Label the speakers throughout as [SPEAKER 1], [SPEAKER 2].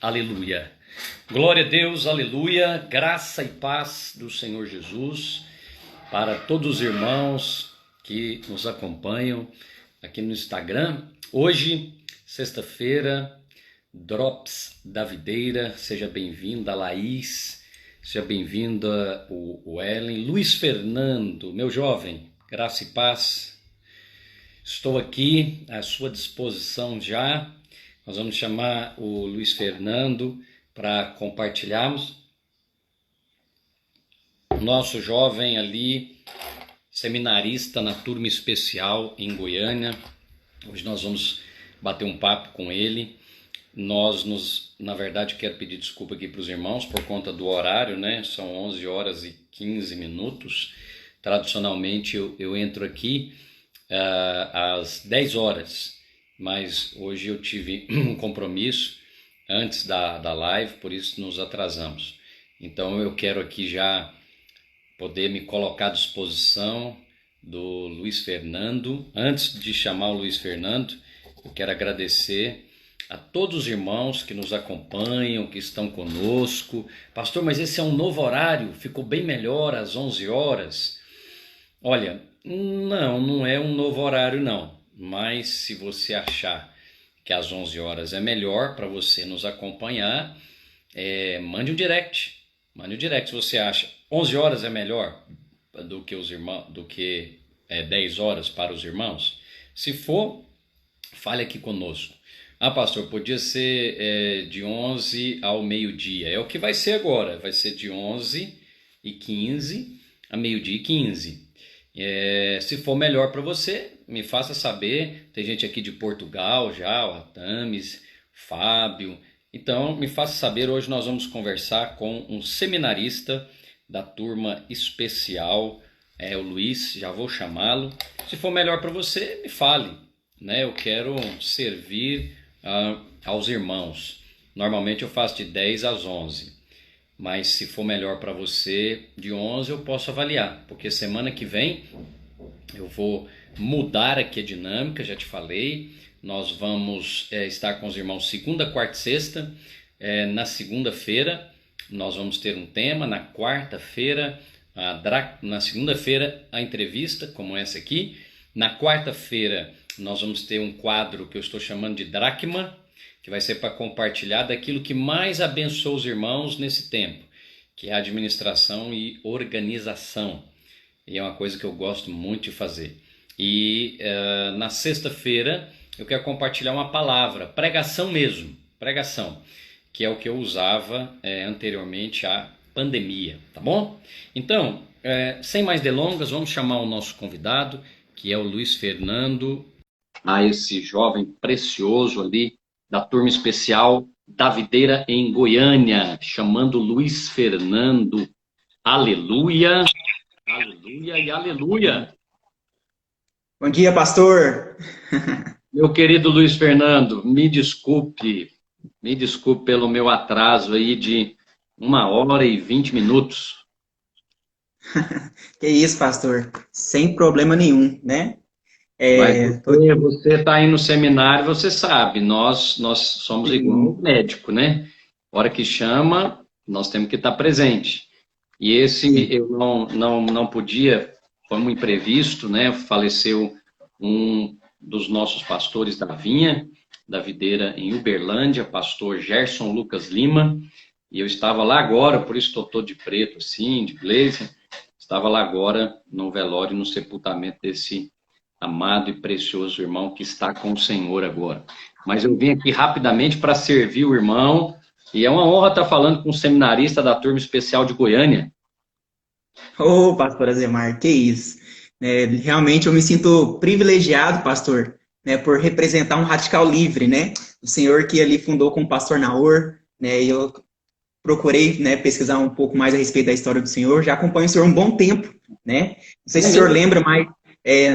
[SPEAKER 1] Aleluia. Glória a Deus, aleluia. Graça e paz do Senhor Jesus para todos os irmãos que nos acompanham aqui no Instagram. Hoje, sexta-feira, Drops da Videira. Seja bem-vinda, Laís. Seja bem-vinda, o Ellen. Luiz Fernando, meu jovem, graça e paz. Estou aqui à sua disposição já. Nós vamos chamar o Luiz Fernando para compartilharmos. Nosso jovem ali, seminarista na turma especial em Goiânia. Hoje nós vamos bater um papo com ele. Na verdade, quero pedir desculpa aqui para os irmãos por conta do horário, né? São 11 horas e 15 minutos. Tradicionalmente eu entro aqui às 10 horas, mas hoje eu tive um compromisso antes da live, por isso nos atrasamos. Então eu quero aqui já poder me colocar à disposição do Luiz Fernando. Antes de chamar o Luiz Fernando, eu quero agradecer a todos os irmãos que nos acompanham, que estão conosco. Pastor, mas esse é um novo horário, ficou bem melhor às 11 horas. Olha, não é um novo horário não, mas se você achar que às 11 horas é melhor para você nos acompanhar, mande um direct. Mande um direct se você acha 11 horas é melhor do que 10 horas para os irmãos. Se for, fale aqui conosco. Ah, pastor, podia ser de 11 ao meio-dia. É o que vai ser agora. Vai ser de 11h15 a meio-dia e 15. Se for melhor para você, me faça saber. Tem gente aqui de Portugal já, o Atames, o Fábio. Então, me faça saber. Hoje nós vamos conversar com um seminarista da turma especial, o Luiz, já vou chamá-lo. Se for melhor para você, me fale, né? Eu quero servir aos irmãos. Normalmente eu faço de 10 às 11, mas se for melhor para você, de 11 eu posso avaliar, porque semana que vem eu vou mudar aqui a dinâmica, já te falei. Nós vamos estar com os irmãos segunda, quarta e sexta. Na segunda-feira nós vamos ter um tema, na quarta-feira, na segunda-feira a entrevista, como essa aqui. Na quarta-feira nós vamos ter um quadro que eu estou chamando de Dracma, que vai ser para compartilhar daquilo que mais abençoa os irmãos nesse tempo, que é a administração e organização. E é uma coisa que eu gosto muito de fazer. E na sexta-feira eu quero compartilhar uma palavra, pregação mesmo, pregação, que é o que eu usava anteriormente à pandemia, tá bom? Então, sem mais delongas, vamos chamar o nosso convidado, que é o Luiz Fernando, esse jovem precioso ali da turma especial da Videira em Goiânia, chamando Luiz Fernando. Aleluia, aleluia e aleluia.
[SPEAKER 2] Bom dia, pastor.
[SPEAKER 1] Meu querido Luiz Fernando, me desculpe pelo meu atraso aí de 1 hora e 20 minutos.
[SPEAKER 2] Que isso, pastor? Sem problema nenhum, né?
[SPEAKER 1] Mas você está aí no seminário, você sabe, nós somos igual um médico, né? Hora que chama, nós temos que estar presente. E esse eu não podia, foi um imprevisto, né? Faleceu um dos nossos pastores da Vinha, da Videira em Uberlândia, pastor Gerson Lucas Lima, e eu estava lá agora, por isso estou todo de preto assim, de blazer, estava lá agora no velório, no sepultamento desse amado e precioso irmão que está com o Senhor agora. Mas eu vim aqui rapidamente para servir o irmão, e é uma honra estar falando com um seminarista da turma especial de Goiânia.
[SPEAKER 2] Ô, pastor Azemar, que isso. Realmente eu me sinto privilegiado, pastor, né, por representar um radical livre, né? O senhor que ali fundou com o pastor Naor, né? E eu procurei, né, pesquisar um pouco mais a respeito da história do senhor. Já acompanho o senhor há um bom tempo, né? Não sei se o senhor lembra, mas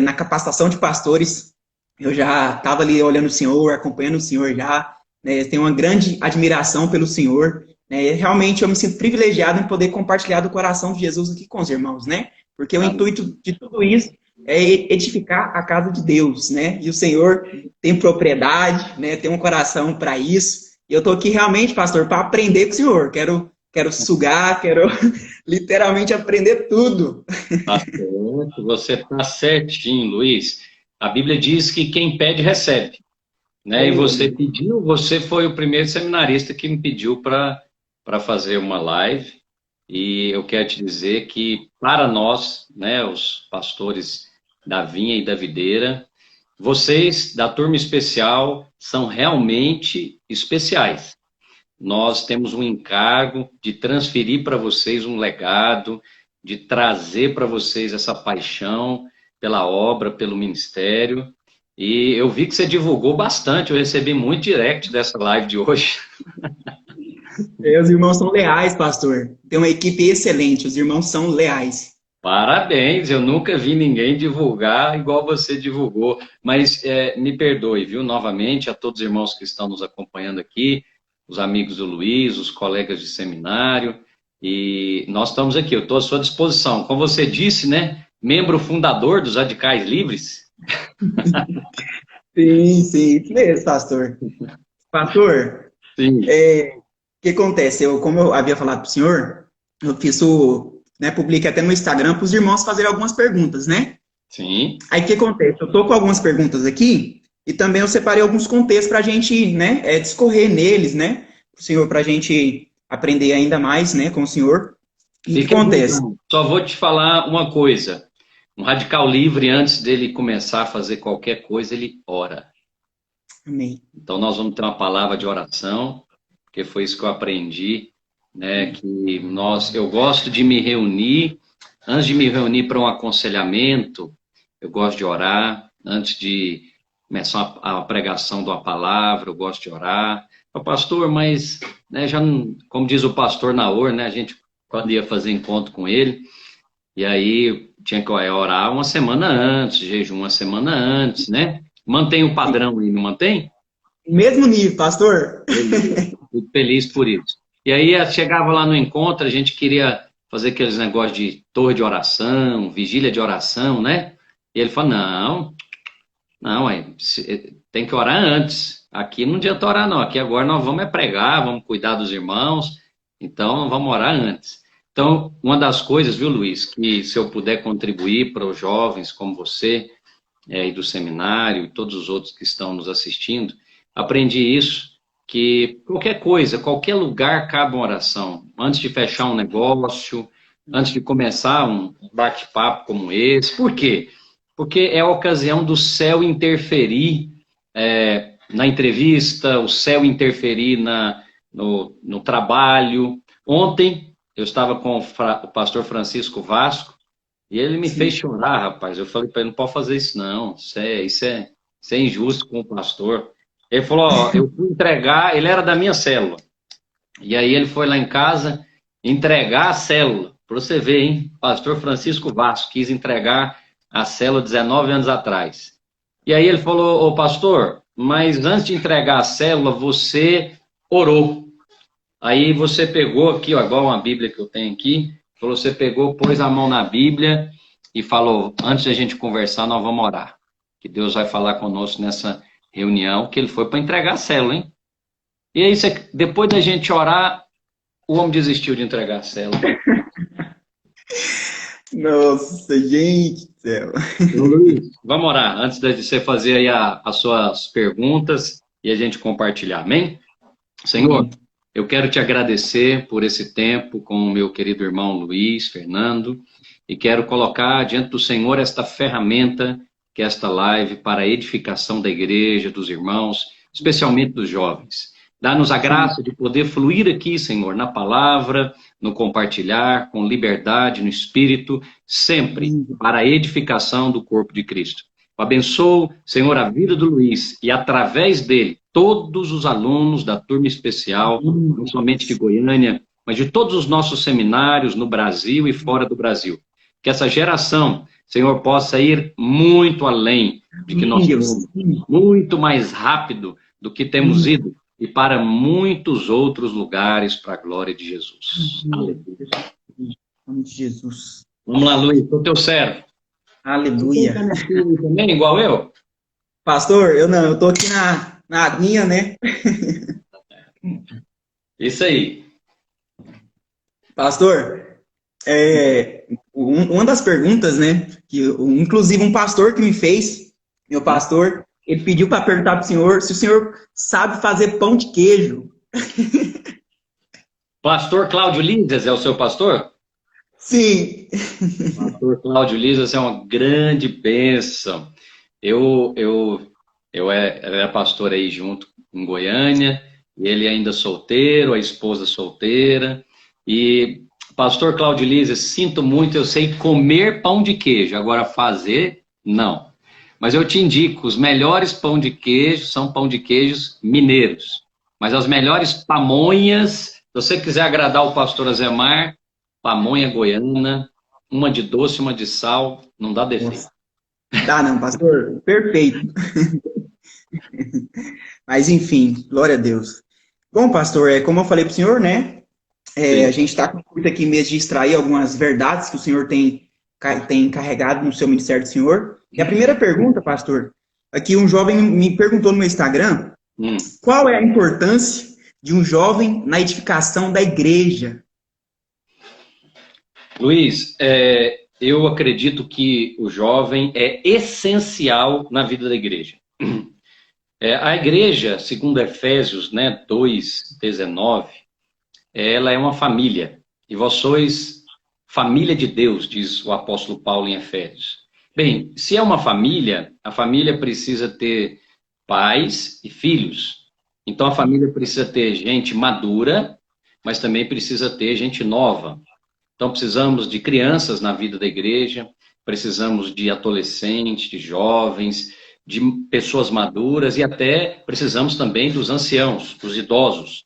[SPEAKER 2] na capacitação de pastores, eu já estava ali olhando o senhor, acompanhando o senhor já, né? Tenho uma grande admiração pelo senhor, né? Realmente eu me sinto privilegiado em poder compartilhar do coração de Jesus aqui com os irmãos, né? Porque o intuito de tudo isso é edificar a casa de Deus, né? E o Senhor tem propriedade, né? Tem um coração para isso. E eu estou aqui realmente, pastor, para aprender com o senhor. Quero sugar, quero literalmente aprender tudo.
[SPEAKER 1] Tá certo, você está certinho, Luiz. A Bíblia diz que quem pede, recebe, né? E
[SPEAKER 2] Oh,
[SPEAKER 1] você pediu, você foi o primeiro seminarista que me pediu para fazer uma live. E eu quero te dizer que, para nós, né, os pastores da vinha e da videira, vocês da turma especial são realmente especiais. Nós temos um encargo de transferir para vocês um legado, de trazer para vocês essa paixão pela obra, pelo ministério. E eu vi que você divulgou bastante, eu recebi muito direct dessa live de hoje.
[SPEAKER 2] os irmãos são leais, pastor. Tem uma equipe excelente, os irmãos são leais.
[SPEAKER 1] Parabéns, eu nunca vi ninguém divulgar igual você divulgou. Mas me perdoe, viu, novamente, a todos os irmãos que estão nos acompanhando aqui, os amigos do Luiz, os colegas de seminário, e nós estamos aqui, eu estou à sua disposição. Como você disse, né, membro fundador dos Radicais Livres.
[SPEAKER 2] Sim, sim, isso mesmo, pastor. Pastor,
[SPEAKER 1] Sim,
[SPEAKER 2] o que acontece? Como eu havia falado para o senhor, eu fiz né, publiquei até no Instagram para os irmãos fazerem algumas perguntas, né?
[SPEAKER 1] sim.
[SPEAKER 2] Aí o que acontece? Eu estou com algumas perguntas aqui e também eu separei alguns contextos para a gente, né, discorrer neles, né? O senhor, para a gente aprender ainda mais, né, com o senhor. E o que
[SPEAKER 1] Fique à
[SPEAKER 2] acontece?
[SPEAKER 1] vontade. Só vou te falar uma coisa. Um radical livre, antes dele começar a fazer qualquer coisa, ele ora.
[SPEAKER 2] Amém.
[SPEAKER 1] Então, nós vamos ter uma palavra de oração, porque foi isso que eu aprendi, né? Que eu gosto de me reunir, antes de me reunir para um aconselhamento, eu gosto de orar, antes de começar a pregação de uma palavra, eu gosto de orar. Pastor, mas, né, já não, como diz o pastor Naor, né? A gente, quando ia fazer encontro com ele, e aí tinha que orar uma semana antes, jejum uma semana antes, né? Mantém o padrão aí, não mantém?
[SPEAKER 2] Mesmo nível, pastor.
[SPEAKER 1] Fico feliz por isso. E aí chegava lá no encontro, a gente queria fazer aqueles negócios de torre de oração, vigília de oração, né? E ele falou, não, tem que orar antes. Aqui não adianta orar não, aqui agora nós vamos pregar, vamos cuidar dos irmãos, então vamos orar antes. Então, uma das coisas, viu, Luiz, que se eu puder contribuir para os jovens como você, e do seminário, e todos os outros que estão nos assistindo, aprendi isso, que qualquer coisa, qualquer lugar cabe uma oração. Antes de fechar um negócio, antes de começar um bate-papo como esse. Por quê? Porque é a ocasião do céu interferir na entrevista, o céu interferir no trabalho. Ontem, eu estava com o pastor Francisco Vasco, e ele me fez
[SPEAKER 2] Sim.
[SPEAKER 1] chorar, rapaz. Eu falei para ele, não pode fazer isso não, isso é injusto com o pastor. Ele falou, ó, eu fui entregar, ele era da minha célula. E aí ele foi lá em casa entregar a célula. Para você ver, hein? Pastor Francisco Vasco quis entregar a célula 19 anos atrás. E aí ele falou, ô pastor, mas antes de entregar a célula, você orou. Aí você pegou aqui, ó, igual uma Bíblia que eu tenho aqui, falou, você pegou, pôs a mão na Bíblia e falou, antes da gente conversar, nós vamos orar. Que Deus vai falar conosco nessa reunião, que ele foi para entregar a célula, hein? E aí, depois da gente orar, o homem desistiu de entregar a célula.
[SPEAKER 2] Nossa, gente do céu.
[SPEAKER 1] Luiz, vamos orar, antes de você fazer aí as suas perguntas e a gente compartilhar, amém? Senhor, eu quero te agradecer por esse tempo com o meu querido irmão Luiz Fernando e quero colocar diante do Senhor esta ferramenta, que é esta live, para a edificação da igreja, dos irmãos, especialmente dos jovens. Dá-nos a graça de poder fluir aqui, Senhor, na palavra, no compartilhar, com liberdade, no espírito, sempre para a edificação do corpo de Cristo. Eu abençoo, Senhor, a vida do Luiz e, através dele, todos os alunos da turma especial, não somente de Goiânia, mas de todos os nossos seminários no Brasil e fora do Brasil. Que essa geração, Senhor, possa ir muito além de que nós somos, muito mais rápido do que temos ido e para muitos outros lugares para a glória de Jesus. Aleluia.
[SPEAKER 2] Em nome de Jesus.
[SPEAKER 1] Vamos lá, Luiz, sou teu servo.
[SPEAKER 2] Aleluia.
[SPEAKER 1] Também, igual eu?
[SPEAKER 2] Pastor, eu não, eu tô aqui na aguinha, né?
[SPEAKER 1] Isso aí.
[SPEAKER 2] Pastor, uma das perguntas, né, que inclusive um pastor que me fez, meu pastor, ele pediu para perguntar para o senhor se o senhor sabe fazer pão de queijo.
[SPEAKER 1] Pastor Cláudio Lidas é o seu pastor?
[SPEAKER 2] Sim.
[SPEAKER 1] Pastor Cláudio Lidas é uma grande bênção. Eu, eu, era pastor aí junto em Goiânia, e ele ainda solteiro, a esposa solteira. E, pastor Cláudio Liza, sinto muito, eu sei comer pão de queijo, agora fazer, não. Mas eu te indico, os melhores pão de queijo são pão de queijos mineiros. Mas as melhores pamonhas, se você quiser agradar o pastor Azemar, pamonha goiana, uma de doce, uma de sal, não dá defeito.
[SPEAKER 2] Nossa, dá não, pastor, perfeito. Mas enfim, glória a Deus. Bom, pastor, como eu falei para o senhor, né? A
[SPEAKER 1] Sim.
[SPEAKER 2] gente está com muito aqui mesmo de extrair algumas verdades que o senhor tem carregado no seu ministério do senhor. E a primeira pergunta, pastor, aqui um jovem me perguntou no meu Instagram,
[SPEAKER 1] Hum.
[SPEAKER 2] qual é a importância de um jovem na edificação da igreja?
[SPEAKER 1] Luiz, eu acredito que o jovem é essencial na vida da igreja. A igreja, segundo Efésios, né, 2:19, ela é uma família. E vós sois família de Deus, diz o apóstolo Paulo em Efésios. Bem, se é uma família, a família precisa ter pais e filhos. Então a família precisa ter gente madura, mas também precisa ter gente nova. Então, precisamos de crianças na vida da igreja, precisamos de adolescentes, de jovens, de pessoas maduras e até precisamos também dos anciãos, dos idosos.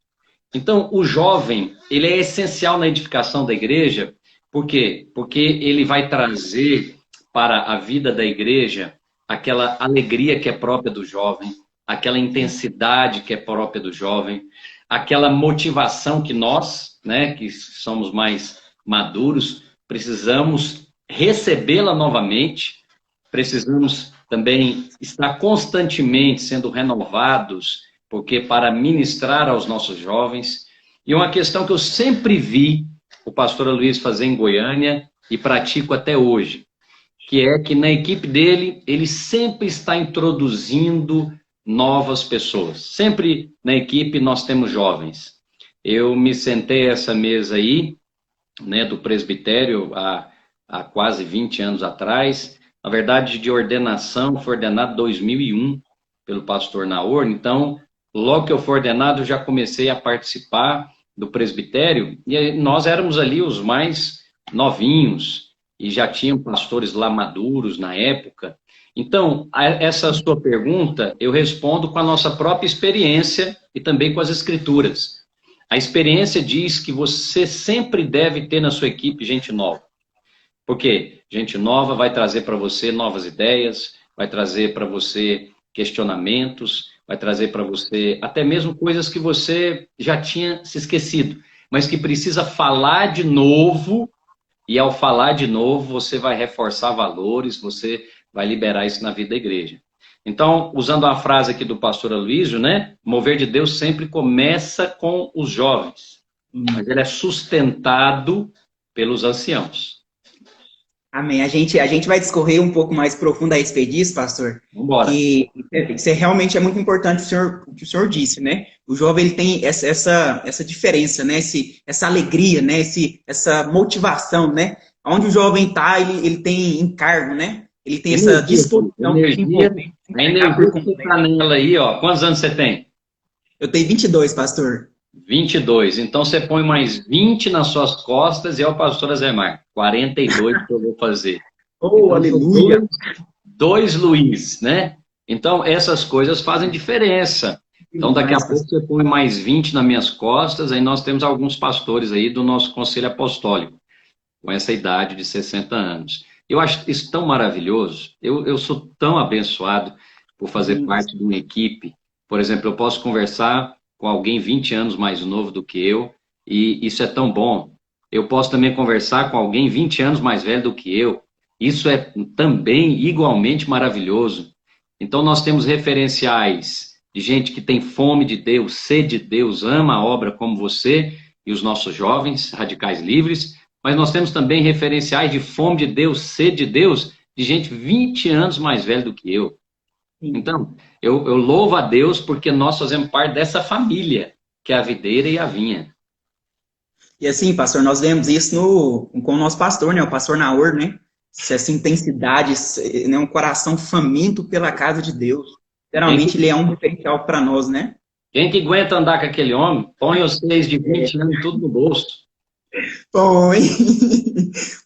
[SPEAKER 1] Então, o jovem, ele é essencial na edificação da igreja, por quê? Porque ele vai trazer para a vida da igreja aquela alegria que é própria do jovem, aquela intensidade que é própria do jovem, aquela motivação que nós, né, que somos mais maduros, precisamos recebê-la novamente, precisamos também estar constantemente sendo renovados, porque para ministrar aos nossos jovens. E uma questão que eu sempre vi o pastor Luiz fazer em Goiânia e pratico até hoje, que é que na equipe dele, ele sempre está introduzindo novas pessoas. Sempre na equipe nós temos jovens. Eu me sentei a essa mesa aí, né, do presbitério há quase 20 anos atrás. Na verdade, de ordenação, foi ordenado em 2001 pelo pastor Naor. Então, logo que eu fui ordenado, eu já comecei a participar do presbitério, e nós éramos ali os mais novinhos, e já tinham pastores lá maduros na época. Então, essa sua pergunta, eu respondo com a nossa própria experiência e também com as escrituras. A experiência diz que você sempre deve ter na sua equipe gente nova. Por quê? Gente nova vai trazer para você novas ideias, vai trazer para você questionamentos, vai trazer para você até mesmo coisas que você já tinha se esquecido, mas que precisa falar de novo, e ao falar de novo, você vai reforçar valores, você vai liberar isso na vida da igreja. Então, usando a frase aqui do pastor Aloysio, né? Mover de Deus sempre começa com os jovens, mas ele é sustentado pelos anciãos.
[SPEAKER 2] Amém. A gente vai discorrer um pouco mais profundo a respeito disso, pastor,
[SPEAKER 1] Vamos embora.
[SPEAKER 2] que isso realmente é muito importante o que o senhor disse, né? O jovem ele tem essa diferença, né? Essa alegria, né? Essa motivação, né? Onde o jovem está, ele tem encargo, né? Ele tem essa disposição de se
[SPEAKER 1] Energia,
[SPEAKER 2] envolver, de
[SPEAKER 1] a
[SPEAKER 2] entregar por
[SPEAKER 1] energia que
[SPEAKER 2] completo.
[SPEAKER 1] está nela aí, ó. Quantos anos você tem?
[SPEAKER 2] Eu tenho 22, pastor.
[SPEAKER 1] 22. Então você põe mais 20 nas suas costas e é o pastor Azemar. 42 que eu vou fazer.
[SPEAKER 2] Oh,
[SPEAKER 1] Então são
[SPEAKER 2] aleluia!
[SPEAKER 1] dois Luiz, né? Então essas coisas fazem diferença. Então daqui a
[SPEAKER 2] Demais,
[SPEAKER 1] pouco
[SPEAKER 2] pastor.
[SPEAKER 1] você põe mais 20 nas minhas costas, aí nós temos alguns pastores aí do nosso conselho apostólico, com essa idade de 60 anos. Eu acho isso tão maravilhoso, eu sou tão abençoado por fazer
[SPEAKER 2] Sim,
[SPEAKER 1] parte de uma equipe. Por exemplo, eu posso conversar com alguém 20 anos mais novo do que eu, e isso é tão bom. Eu posso também conversar com alguém 20 anos mais velho do que eu. Isso é também igualmente maravilhoso. Então, nós temos referenciais de gente que tem fome de Deus, sede de Deus, ama a obra como você e os nossos jovens radicais livres, mas nós temos também referenciais de fome de Deus, sede de Deus, de gente 20 anos mais velha do que eu. Então, eu louvo a Deus porque nós fazemos parte dessa família, que é a videira e a vinha.
[SPEAKER 2] E assim, pastor, nós vemos isso com o nosso pastor, né? O pastor Naor, né? Essa intensidade, né? Um coração faminto pela casa de Deus. Literalmente, ele é um diferencial para nós, né?
[SPEAKER 1] Quem que aguenta andar com aquele homem, põe vocês de 20 anos tudo no bolso.
[SPEAKER 2] Põe.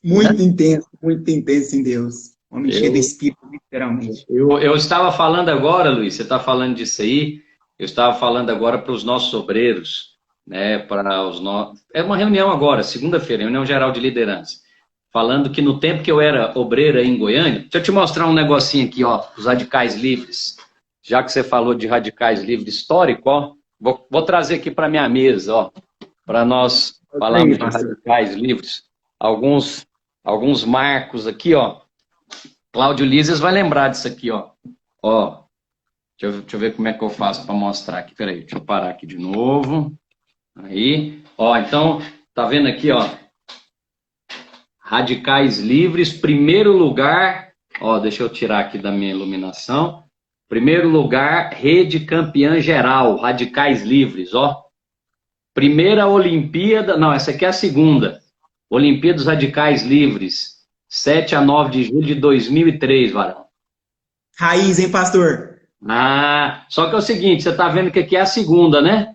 [SPEAKER 2] Muito intenso em Deus. Homem cheio do Espírito, literalmente.
[SPEAKER 1] Eu estava falando agora, Luiz, você está falando disso aí, eu estava falando agora para os nossos obreiros, né, para os nossos... É uma reunião agora, segunda-feira, reunião geral de liderança, falando que no tempo que eu era obreiro aí em Goiânia, deixa eu te mostrar um negocinho aqui, ó, os radicais livres, já que você falou de radicais livres histórico, ó, vou trazer aqui para minha mesa, ó, para nós falarmos de radicais livres, alguns marcos aqui, ó. Cláudio Lises vai lembrar disso aqui, ó. Ó, deixa eu ver como é que eu faço para mostrar aqui. Peraí, deixa eu parar aqui de novo. Aí, ó, então, tá vendo aqui, ó. Radicais livres, primeiro lugar, ó, deixa eu tirar aqui da minha iluminação. Primeiro lugar, rede campeã geral, radicais livres, ó. Primeira Olimpíada, não, essa aqui é a segunda. Olimpíada dos Radicais Livres, 7 a 9 de julho de 2003, varão.
[SPEAKER 2] Raiz, hein, pastor?
[SPEAKER 1] Ah, só que é o seguinte, você tá vendo que aqui é a segunda, né?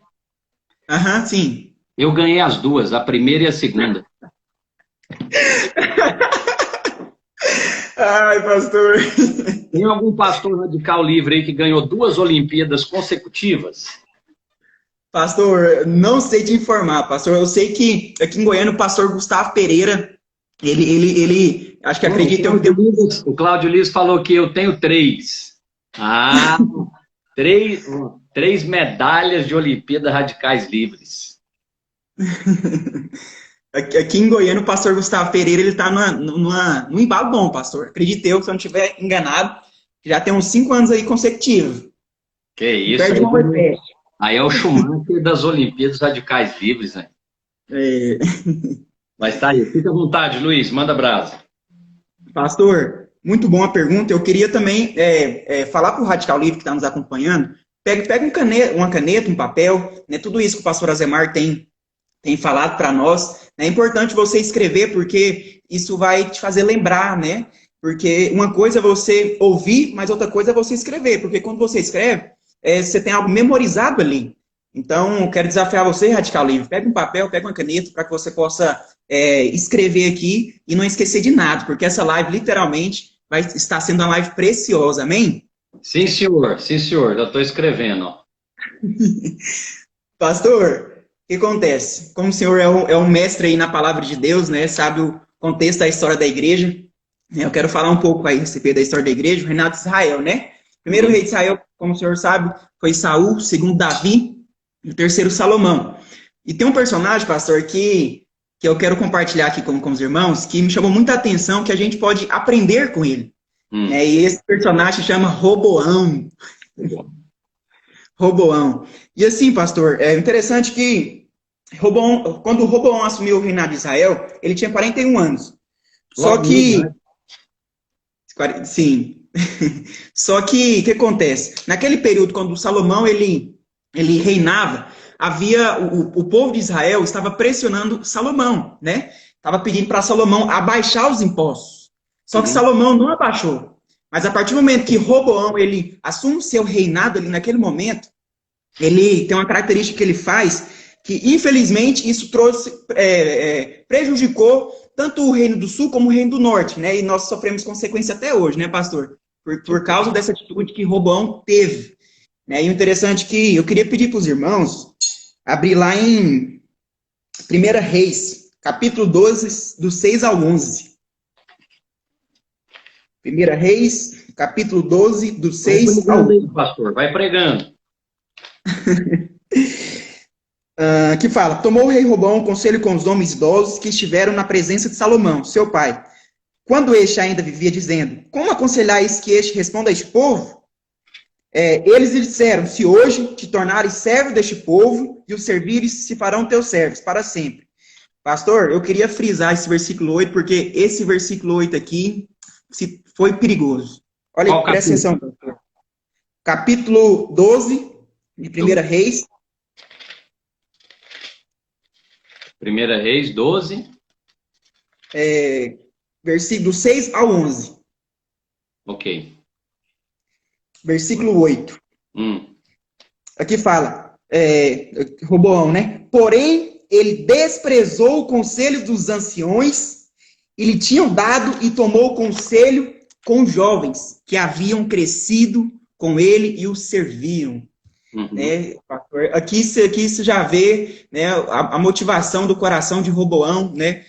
[SPEAKER 2] Aham, sim.
[SPEAKER 1] Eu ganhei as duas, a primeira e a segunda.
[SPEAKER 2] Ai, pastor.
[SPEAKER 1] Tem algum pastor radical livre aí que ganhou 2 Olimpíadas consecutivas?
[SPEAKER 2] Pastor, não sei te informar, pastor. Eu sei que aqui em Goiânia o pastor Gustavo Pereira, ele acho que acredita eu tenho...
[SPEAKER 1] O Cláudio Liz falou que eu tenho 3. Ah, 3 medalhas de Olimpíada Radicais Livres.
[SPEAKER 2] Aqui em Goiânia, o pastor Gustavo Pereira, ele está num embalo bom, pastor. Acredite eu, se eu não estiver enganado, já tem uns 5 anos aí consecutivos.
[SPEAKER 1] Que isso, aí é o Schumacher das Olimpíadas Radicais Livres, né?
[SPEAKER 2] É.
[SPEAKER 1] Mas tá aí, fica à vontade, Luiz, manda brasa.
[SPEAKER 2] Pastor, muito boa a pergunta. Eu queria também falar para o Radical Livre que está nos acompanhando, pega uma caneta, um papel, né, tudo isso que o pastor Azemar tem falado para nós. É importante você escrever, porque isso vai te fazer lembrar, né? Porque uma coisa é você ouvir, mas outra coisa é você escrever, porque quando você escreve, você tem algo memorizado ali. Então, eu quero desafiar você, Radical Livre, pega um papel, pega uma caneta, para que você possa escrever aqui e não esquecer de nada, porque essa live, literalmente, vai estar sendo uma live preciosa, amém?
[SPEAKER 1] Sim, senhor, já estou escrevendo. Ó.
[SPEAKER 2] Pastor, o que acontece? Como o senhor é um mestre aí na palavra de Deus, né? Sabe o contexto da história da igreja. Eu quero falar um pouco aí a respeito da história da igreja, o reinado de Israel, né? Primeiro rei de Israel, como o senhor sabe, foi Saul, segundo Davi, e o terceiro Salomão. E tem um personagem, pastor, que eu quero compartilhar aqui com os irmãos, que me chamou muita atenção, que a gente pode aprender com ele. E esse personagem se chama Roboão. Roboão. E assim, pastor, é interessante que quando Roboão assumiu o reinado de Israel, ele tinha 41 anos. Só que... Sim. Só que, o que acontece? Naquele período, quando Salomão ele reinava, o povo de Israel estava pressionando Salomão, né? Estava pedindo para Salomão abaixar os impostos. Só que Salomão não abaixou. Mas a partir do momento que Roboão ele assume seu reinado ali naquele momento, ele tem uma característica que ele faz que, infelizmente, isso prejudicou tanto o Reino do Sul como o Reino do Norte, né? E nós sofremos consequência até hoje, né, pastor? Por causa dessa atitude que Roboão teve. Né? E o interessante é que eu queria pedir para os irmãos abrir lá em 1 Reis, capítulo 12, do 6 ao 11. 1 Reis, capítulo 12, do 6 ao 11.
[SPEAKER 1] Pastor, vai pregando.
[SPEAKER 2] Que fala, tomou o rei Roboão conselho com os homens idosos que estiveram na presença de Salomão, seu pai. Quando este ainda vivia, dizendo, como aconselhais que este responda a este povo? Eles lhe disseram, se hoje te tornares servo deste povo e o servires, se farão teus servos para sempre. Pastor, eu queria frisar esse versículo 8, porque esse versículo 8 aqui foi perigoso. Olha aí, presta atenção, pastor. Capítulo 12, de 1 Reis.
[SPEAKER 1] 1 Reis 12.
[SPEAKER 2] Versículo 6 ao 11.
[SPEAKER 1] Ok.
[SPEAKER 2] Versículo 8. Aqui fala, Roboão, né? Porém, ele desprezou o conselho dos anciões e lhe tinham dado e tomou conselho com jovens que haviam crescido com ele e o serviam. Né? Aqui você já vê, né, a motivação do coração de Roboão, né?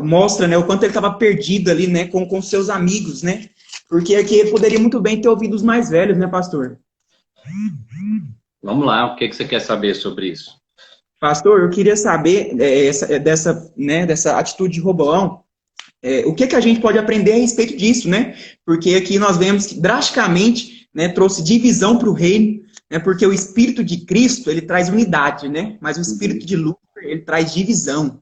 [SPEAKER 2] Mostra, né, o quanto ele estava perdido ali, né, com seus amigos, né? Porque aqui ele poderia muito bem ter ouvido os mais velhos, né, pastor?
[SPEAKER 1] Vamos lá, o que você quer saber sobre isso?
[SPEAKER 2] Pastor, eu queria saber dessa atitude de Roboão, o que a gente pode aprender a respeito disso, né? Porque aqui nós vemos que drasticamente, né, trouxe divisão para o reino, né, porque o Espírito de Cristo, ele traz unidade, né? Mas o Espírito de Lúcifer, ele traz divisão.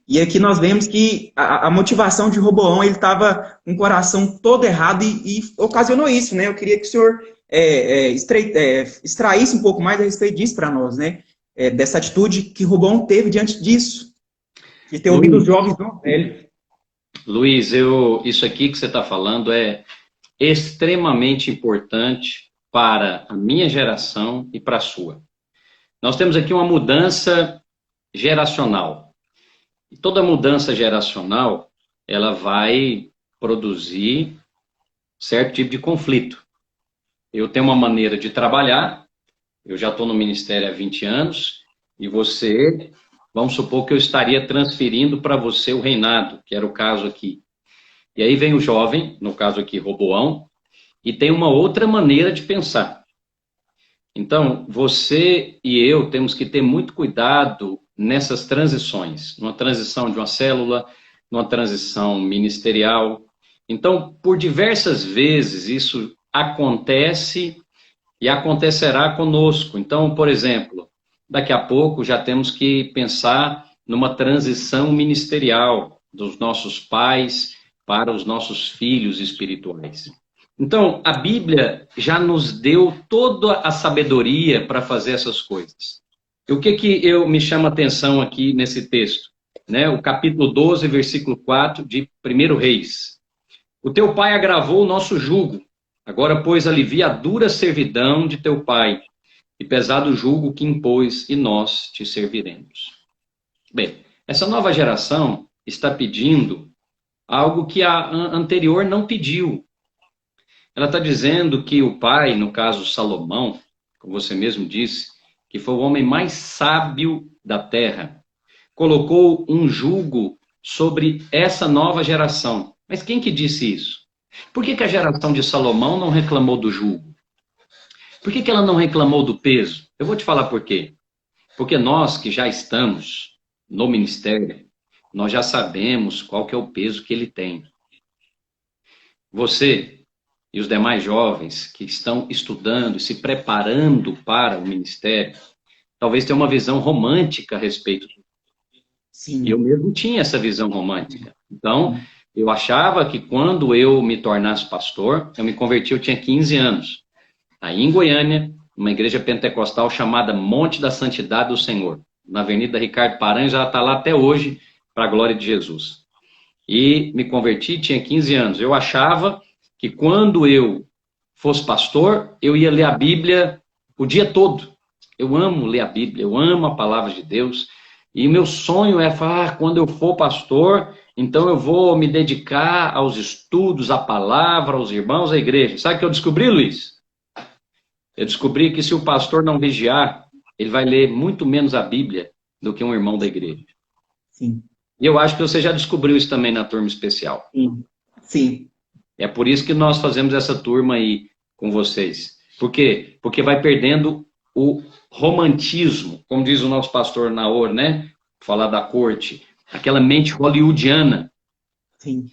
[SPEAKER 2] E aqui nós vemos que a motivação de Roboão, ele estava com o coração todo errado e ocasionou isso, né? Eu queria que o senhor extraísse um pouco mais a respeito disso para nós, né? Dessa atitude que Roboão teve diante disso, de ter ouvido os jovens do velho.
[SPEAKER 1] Luiz, isso aqui que você está falando é extremamente importante para a minha geração e para a sua. Nós temos aqui uma mudança geracional. E toda mudança geracional, ela vai produzir certo tipo de conflito. Eu tenho uma maneira de trabalhar, eu já estou no ministério há 20 anos, e você, vamos supor que eu estaria transferindo para você o reinado, que era o caso aqui. E aí vem o jovem, no caso aqui, Roboão, e tem uma outra maneira de pensar. Então, você e eu temos que ter muito cuidado nessas transições, numa transição de uma célula, numa transição ministerial. Então, por diversas vezes, isso acontece e acontecerá conosco. Então, por exemplo, daqui a pouco já temos que pensar numa transição ministerial dos nossos pais para os nossos filhos espirituais. Então, a Bíblia já nos deu toda a sabedoria para fazer essas coisas. E o que me chama a atenção aqui nesse texto? Né? O capítulo 12, versículo 4 de 1 Reis. O teu pai agravou o nosso jugo, agora, pois, alivia a dura servidão de teu pai, e pesado jugo que impôs, e nós te serviremos. Bem, essa nova geração está pedindo algo que a anterior não pediu. Ela está dizendo que o pai, no caso Salomão, como você mesmo disse, que foi o homem mais sábio da terra, colocou um jugo sobre essa nova geração. Mas quem que disse isso? Por que a geração de Salomão não reclamou do jugo? Por que ela não reclamou do peso? Eu vou te falar por quê. Porque nós que já estamos no ministério, nós já sabemos qual que é o peso que ele tem. Você e os demais jovens que estão estudando e se preparando para o ministério, talvez tenham uma visão romântica a respeito disso.
[SPEAKER 2] Sim.
[SPEAKER 1] Eu mesmo tinha essa visão romântica. Então, eu achava que quando eu me tornasse pastor, eu me converti, eu tinha 15 anos. Aí em Goiânia, uma igreja pentecostal chamada Monte da Santidade do Senhor, na Avenida Ricardo Paranhos, ela está lá até hoje, para a glória de Jesus. E me converti, tinha 15 anos. Eu achava que quando eu fosse pastor, eu ia ler a Bíblia o dia todo. Eu amo ler a Bíblia, eu amo a palavra de Deus. E meu sonho é falar, quando eu for pastor, então eu vou me dedicar aos estudos, à palavra, aos irmãos, à igreja. Sabe o que eu descobri, Luiz? Eu descobri que se o pastor não vigiar, ele vai ler muito menos a Bíblia do que um irmão da igreja.
[SPEAKER 2] Sim.
[SPEAKER 1] E eu acho que você já descobriu isso também na turma especial.
[SPEAKER 2] Sim. Sim.
[SPEAKER 1] É por isso que nós fazemos essa turma aí com vocês. Por quê? Porque vai perdendo o romantismo, como diz o nosso pastor Naor, né? Falar da corte, aquela mente hollywoodiana.
[SPEAKER 2] Sim.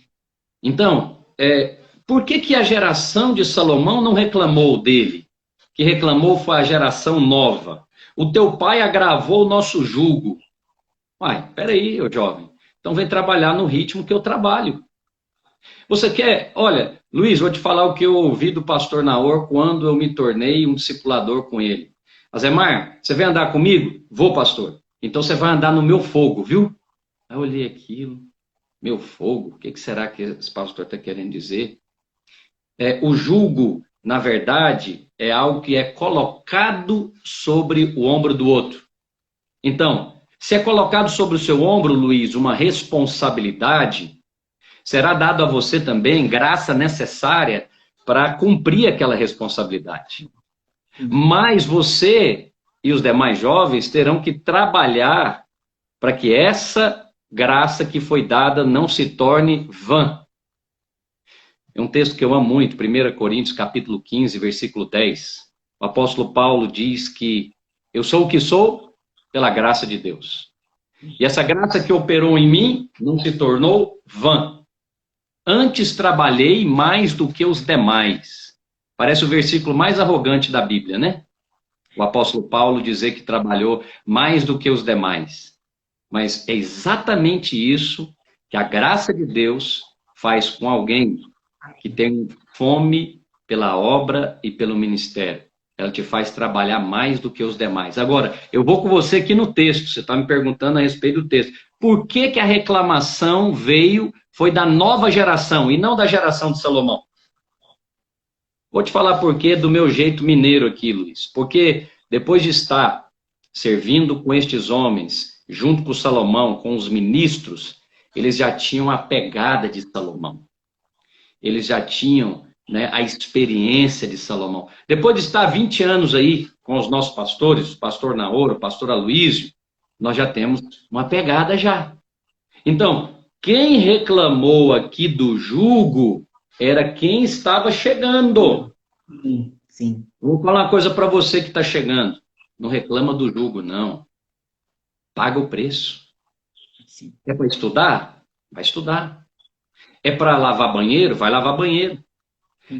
[SPEAKER 1] Então, Por que que a geração de Salomão não reclamou dele? Que reclamou foi a geração nova. O teu pai agravou o nosso jugo. Uai, peraí, ô jovem. Então vem trabalhar no ritmo que eu trabalho. Você quer... Olha, Luiz, vou te falar o que eu ouvi do pastor Naor quando eu me tornei um discipulador com ele. Azemar, você vem andar comigo? Vou, pastor. Então você vai andar no meu fogo, viu? Aí eu olhei aquilo. Meu fogo? O que será que esse pastor está querendo dizer? O jugo, na verdade, é algo que é colocado sobre o ombro do outro. Então, se é colocado sobre o seu ombro, Luiz, uma responsabilidade, será dado a você também graça necessária para cumprir aquela responsabilidade. Mas você e os demais jovens terão que trabalhar para que essa graça que foi dada não se torne vã. É um texto que eu amo muito, 1 Coríntios capítulo 15, versículo 10. O apóstolo Paulo diz que eu sou o que sou pela graça de Deus. E essa graça que operou em mim não se tornou vã. Antes trabalhei mais do que os demais. Parece o versículo mais arrogante da Bíblia, né? O apóstolo Paulo dizer que trabalhou mais do que os demais. Mas é exatamente isso que a graça de Deus faz com alguém que tem fome pela obra e pelo ministério. Ela te faz trabalhar mais do que os demais. Agora, eu vou com você aqui no texto. Você está me perguntando a respeito do texto. Por que que a reclamação foi da nova geração e não da geração de Salomão? Vou te falar por quê do meu jeito mineiro aqui, Luiz. Porque depois de estar servindo com estes homens, junto com Salomão, com os ministros, eles já tinham a pegada de Salomão. Eles já tinham, né, a experiência de Salomão. Depois de estar 20 anos aí com os nossos pastores, o pastor Naor, o pastor Aloísio, nós já temos uma pegada já. Então, quem reclamou aqui do jugo era quem estava chegando.
[SPEAKER 2] Sim.
[SPEAKER 1] Vou falar uma coisa para você que está chegando. Não reclama do jugo, não. Paga o preço.
[SPEAKER 2] Sim.
[SPEAKER 1] É para estudar? Vai estudar. É para lavar banheiro? Vai lavar banheiro.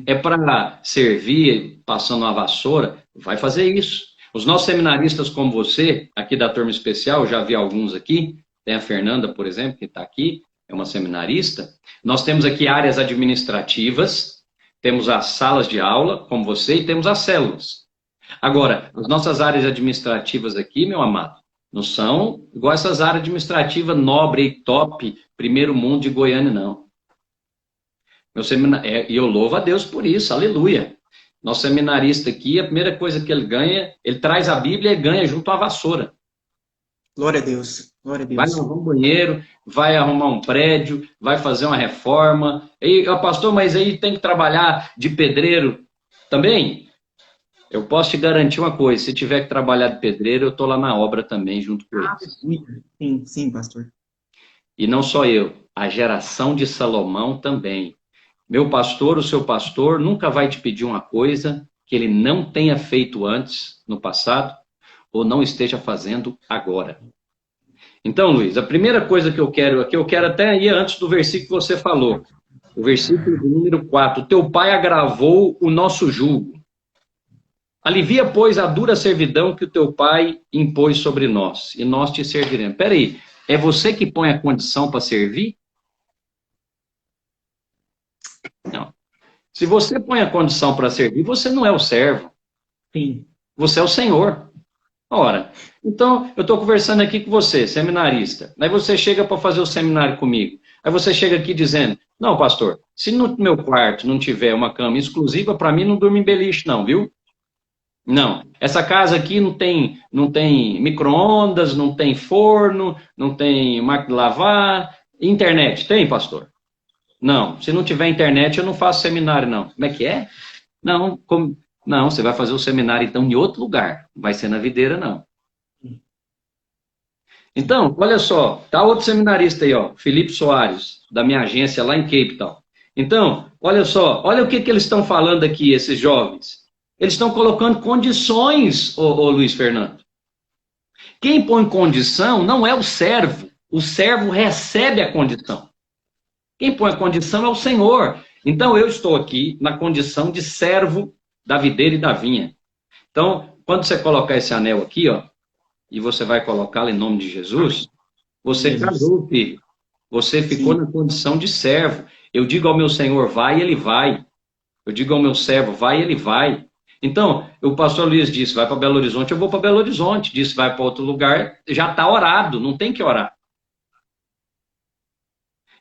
[SPEAKER 1] É para servir passando uma vassoura? Vai fazer isso. Os nossos seminaristas como você, aqui da turma especial, já vi alguns aqui, tem a Fernanda, por exemplo, que está aqui, é uma seminarista. Nós temos aqui áreas administrativas, temos as salas de aula, como você, e temos as células. Agora, as nossas áreas administrativas aqui, meu amado, não são igual essas áreas administrativas nobre e top, primeiro mundo de Goiânia, não. E eu louvo a Deus por isso, aleluia. Nosso seminarista aqui, a primeira coisa que ele ganha, ele traz a Bíblia e ganha junto à vassoura.
[SPEAKER 2] Glória a Deus, glória a Deus.
[SPEAKER 1] Vai lavar um banheiro, vai arrumar um prédio, vai fazer uma reforma. E, pastor, mas aí tem que trabalhar de pedreiro também? Eu posso te garantir uma coisa, se tiver que trabalhar de pedreiro, eu estou lá na obra também, junto com eles.
[SPEAKER 2] Sim, sim, pastor.
[SPEAKER 1] E não só eu, a geração de Salomão também. Meu pastor, o seu pastor, nunca vai te pedir uma coisa que ele não tenha feito antes, no passado, ou não esteja fazendo agora. Então, Luiz, a primeira coisa que eu quero aqui, eu quero até ir antes do versículo que você falou. O versículo número 4. Teu pai agravou o nosso jugo. Alivia, pois, a dura servidão que o teu pai impôs sobre nós, e nós te serviremos. Espera aí, é você que põe a condição para servir? Não. Se você põe a condição para servir, você não é o servo.
[SPEAKER 2] Sim.
[SPEAKER 1] Você é o Senhor. Ora, então, eu estou conversando aqui com você, seminarista. Aí você chega para fazer o seminário comigo. Aí você chega aqui dizendo, não, pastor, se no meu quarto não tiver uma cama exclusiva, para mim não durmo em beliche não, viu? Não. Essa casa aqui não tem micro-ondas, não tem forno, não tem máquina de lavar. Internet, tem, pastor? Não. Se não tiver internet, eu não faço seminário, não. Como é que é? Não, Não, você vai fazer o seminário, então, em outro lugar. Não vai ser na videira, não. Então, olha só. Tá outro seminarista aí, ó. Felipe Soares, da minha agência lá em Cape Town. Então, olha só. Olha o que eles estão falando aqui, esses jovens. Eles estão colocando condições, ô Luiz Fernando. Quem põe condição não é o servo. O servo recebe a condição. Quem põe a condição é o Senhor. Então, eu estou aqui na condição de servo da videira e da vinha. Então, quando você colocar esse anel aqui, ó, e você vai colocá-lo em nome de Jesus,
[SPEAKER 2] Em nome de
[SPEAKER 1] você
[SPEAKER 2] Jesus.
[SPEAKER 1] casou, filho. Você ficou
[SPEAKER 2] Sim.
[SPEAKER 1] na condição de servo. Eu digo ao meu Senhor, vai, ele vai. Eu digo ao meu servo, vai, ele vai. Então, o pastor Luiz disse, vai para Belo Horizonte, eu vou para Belo Horizonte. Disse, vai para outro lugar, já está orado, não tem que orar.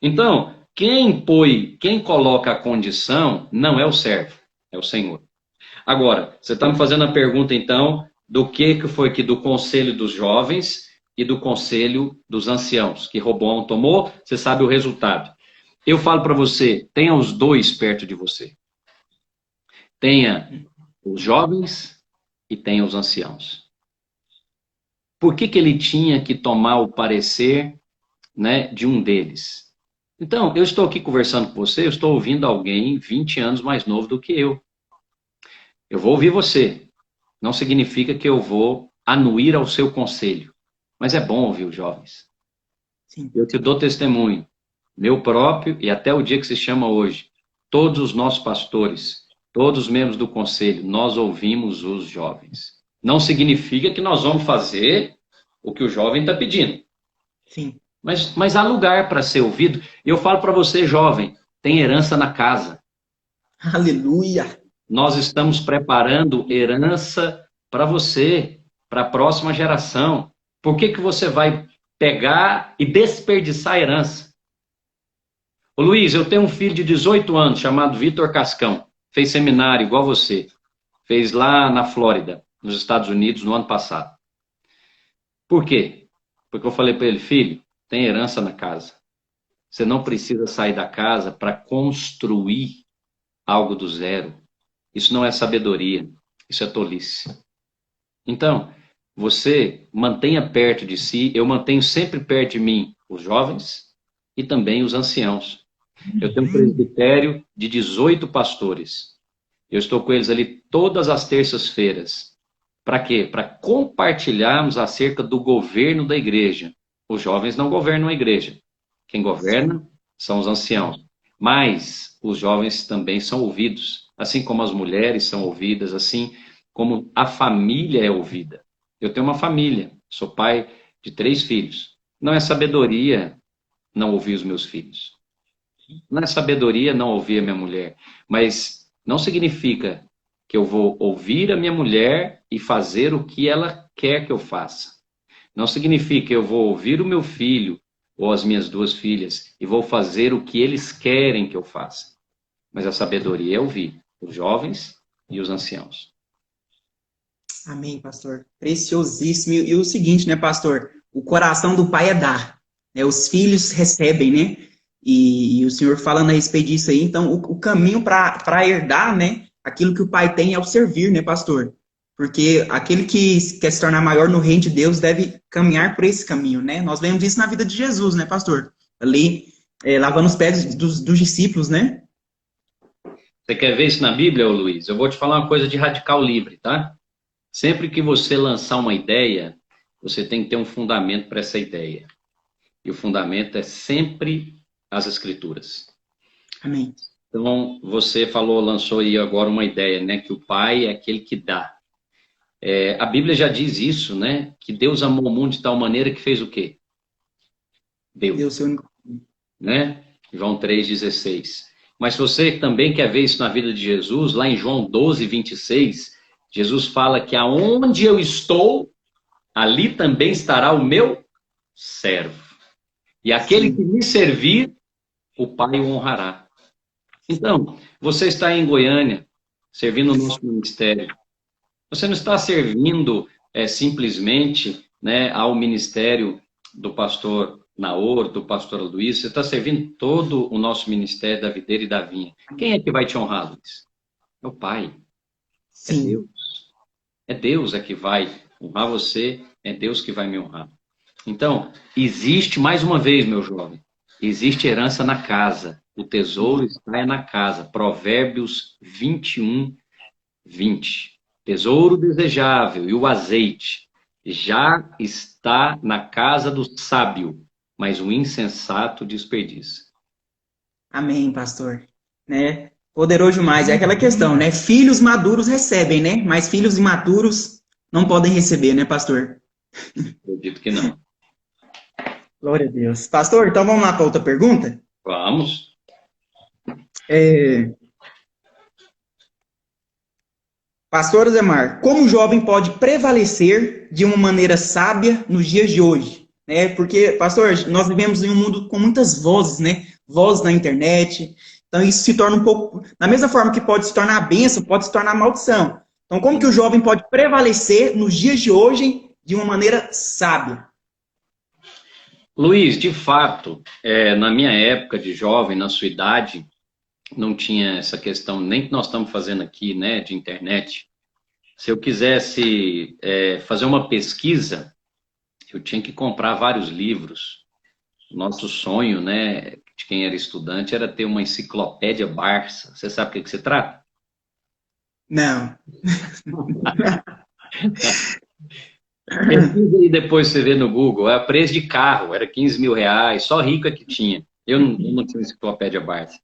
[SPEAKER 1] Então, quem coloca a condição não é o servo, é o Senhor. Agora, você está me fazendo a pergunta, então, do que foi aqui do conselho dos jovens e do conselho dos anciãos, que Roboão tomou, você sabe o resultado. Eu falo para você, tenha os dois perto de você. Tenha os jovens e tenha os anciãos. Por que ele tinha que tomar o parecer, né, de um deles? Então, eu estou aqui conversando com você, eu estou ouvindo alguém 20 anos mais novo do que eu. Eu vou ouvir você. Não significa que eu vou anuir ao seu conselho. Mas é bom ouvir os jovens.
[SPEAKER 2] Sim.
[SPEAKER 1] Eu te dou testemunho. Meu próprio, e até o dia que se chama hoje, todos os nossos pastores, todos os membros do conselho, nós ouvimos os jovens. Não significa que nós vamos fazer o que o jovem está pedindo.
[SPEAKER 2] Sim.
[SPEAKER 1] Mas há lugar para ser ouvido. Eu falo para você, jovem, tem herança na casa.
[SPEAKER 2] Aleluia.
[SPEAKER 1] Nós estamos preparando herança para você, para a próxima geração. Por que você vai pegar e desperdiçar a herança? Ô Luiz, eu tenho um filho de 18 anos chamado Vitor Cascão. Fez seminário igual você. Fez lá na Flórida, nos Estados Unidos, no ano passado. Por quê? Porque eu falei para ele, filho, tem herança na casa. Você não precisa sair da casa para construir algo do zero. Isso não é sabedoria, isso é tolice. Então, você mantenha perto de si, eu mantenho sempre perto de mim os jovens e também os anciãos. Eu tenho um presbitério de 18 pastores. Eu estou com eles ali todas as terças-feiras. Para quê? Para compartilharmos acerca do governo da igreja. Os jovens não governam a igreja. Quem governa são os anciãos. Mas os jovens também são ouvidos, assim como as mulheres são ouvidas, assim como a família é ouvida. Eu tenho uma família, sou pai de 3 filhos. Não é sabedoria não ouvir os meus filhos. Não é sabedoria não ouvir a minha mulher. Mas não significa que eu vou ouvir a minha mulher e fazer o que ela quer que eu faça. Não significa que eu vou ouvir o meu filho ou as minhas 2 filhas e vou fazer o que eles querem que eu faça. Mas a sabedoria é ouvir os jovens e os anciãos.
[SPEAKER 2] Amém, pastor. Preciosíssimo. E o seguinte, né, pastor? O coração do pai é dar, né? Os filhos recebem, né? E o senhor falando a respeito disso aí, então o caminho para herdar, né? Aquilo que o pai tem é o servir, né, pastor? Porque aquele que quer se tornar maior no reino de Deus deve caminhar por esse caminho, né? Nós vemos isso na vida de Jesus, né, pastor? Ali, lavando os pés dos discípulos, né?
[SPEAKER 1] Você quer ver isso na Bíblia, ô Luiz? Eu vou te falar uma coisa de radical livre, tá? Sempre que você lançar uma ideia, você tem que ter um fundamento para essa ideia. E o fundamento é sempre as Escrituras.
[SPEAKER 2] Amém.
[SPEAKER 1] Então, você falou, lançou aí agora uma ideia, né? Que o Pai é aquele que dá. A Bíblia já diz isso, né? Que Deus amou o mundo de tal maneira que fez o quê? Deu,
[SPEAKER 2] Deus seu único.
[SPEAKER 1] né? João 3,16. Mas se você também quer ver isso na vida de Jesus, lá em João 12:26, Jesus fala que aonde eu estou, ali também estará o meu servo. E aquele que
[SPEAKER 2] Sim.
[SPEAKER 1] me servir, o Pai o honrará. Então, você está em Goiânia, servindo o nosso ministério. Você não está servindo simplesmente, né, ao ministério do pastor Naor, do pastor Luiz, você está servindo todo o nosso ministério da videira e da vinha. Quem é que vai te honrar, Luiz? É o Pai, é
[SPEAKER 2] Sim.
[SPEAKER 1] Deus. É Deus que vai honrar você, é Deus que vai me honrar. Então, existe, mais uma vez, meu jovem, existe herança na casa. O tesouro está na casa. Provérbios 21:20. Tesouro desejável e o azeite já está na casa do sábio, mas o insensato desperdiça.
[SPEAKER 2] Amém, pastor. né? Poderoso demais. É aquela questão, né? Filhos maduros recebem, né? Mas filhos imaturos não podem receber, né, pastor?
[SPEAKER 1] Acredito que não.
[SPEAKER 2] Glória a Deus. Pastor, então vamos lá para outra pergunta?
[SPEAKER 1] Vamos.
[SPEAKER 2] É, Pastor Zemar, como o jovem pode prevalecer de uma maneira sábia nos dias de hoje? Né? Porque, pastor, nós vivemos em um mundo com muitas vozes, né? Vozes na internet. Então, isso se torna um pouco. Da mesma forma que pode se tornar bênção, pode se tornar maldição. Então, como que o jovem pode prevalecer nos dias de hoje de uma maneira sábia?
[SPEAKER 1] Luiz, de fato, na minha época de jovem, na sua idade, não tinha essa questão nem que nós estamos fazendo aqui, né, de internet. Se eu quisesse fazer uma pesquisa, eu tinha que comprar vários livros. Nosso sonho, né, de quem era estudante, era ter uma enciclopédia Barça. Você sabe o que se trata?
[SPEAKER 2] Não.
[SPEAKER 1] Pesquisa aí depois você vê no Google. É preço de carro, era 15 mil reais, só rico é que tinha. Eu não tinha enciclopédia Barça.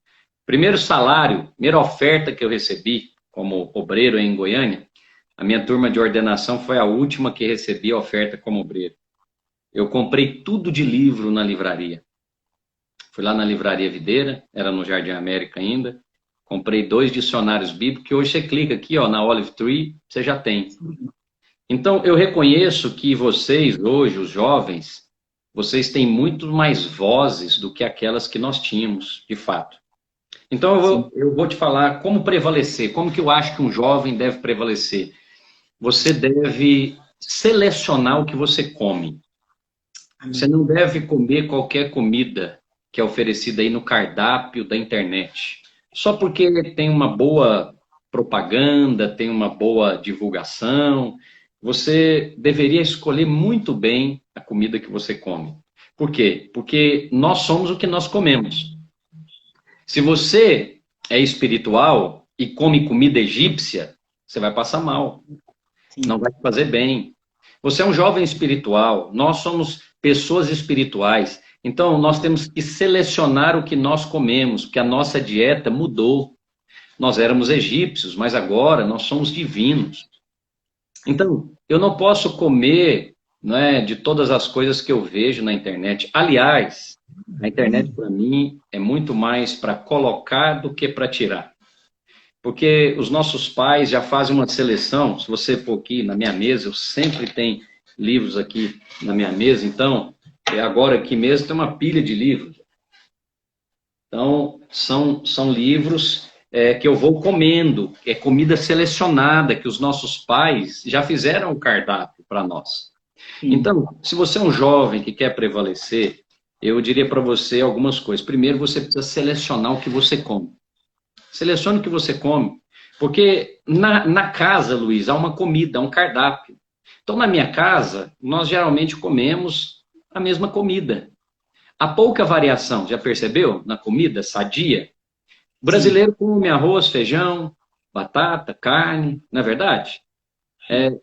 [SPEAKER 1] Primeiro salário, primeira oferta que eu recebi como obreiro em Goiânia, a minha turma de ordenação foi a última que recebi a oferta como obreiro. Eu comprei tudo de livro na livraria. Fui lá na Livraria Videira, era no Jardim América ainda. Comprei 2 dicionários bíblicos, que hoje você clica aqui, ó, na Olive Tree, você já tem. Então, eu reconheço que vocês, hoje, os jovens, vocês têm muito mais vozes do que aquelas que nós tínhamos, de fato. Então, eu vou te falar como prevalecer, como que eu acho que um jovem deve prevalecer. Você deve selecionar o que você come. Você não deve comer qualquer comida que é oferecida aí no cardápio da internet. Só porque tem uma boa propaganda, tem uma boa divulgação, você deveria escolher muito bem a comida que você come. Por quê? Porque nós somos o que nós comemos. Se você é espiritual e come comida egípcia, você vai passar mal, não
[SPEAKER 2] Sim.
[SPEAKER 1] vai fazer bem. Você é um jovem espiritual, nós somos pessoas espirituais, então nós temos que selecionar o que nós comemos, porque a nossa dieta mudou. Nós éramos egípcios, mas agora nós somos divinos. Então, eu não posso comer, né, de todas as coisas que eu vejo na internet. Aliás, a internet para mim é muito mais para colocar do que para tirar. Porque os nossos pais já fazem uma seleção. Se você for aqui na minha mesa, eu sempre tenho livros aqui na minha mesa. Então, agora aqui mesmo tem uma pilha de livros. Então, são livros que eu vou comendo, é comida selecionada, que os nossos pais já fizeram o cardápio para nós.
[SPEAKER 2] Sim.
[SPEAKER 1] Então, se você é um jovem que quer prevalecer, eu diria para você algumas coisas. Primeiro, você precisa selecionar o que você come. Selecione o que você come. Porque na casa, Luiz, há uma comida, há um cardápio. Então, na minha casa, nós geralmente comemos a mesma comida. Há pouca variação, já percebeu? Na comida sadia. O
[SPEAKER 2] Sim.
[SPEAKER 1] brasileiro come arroz, feijão, batata, carne, não é verdade?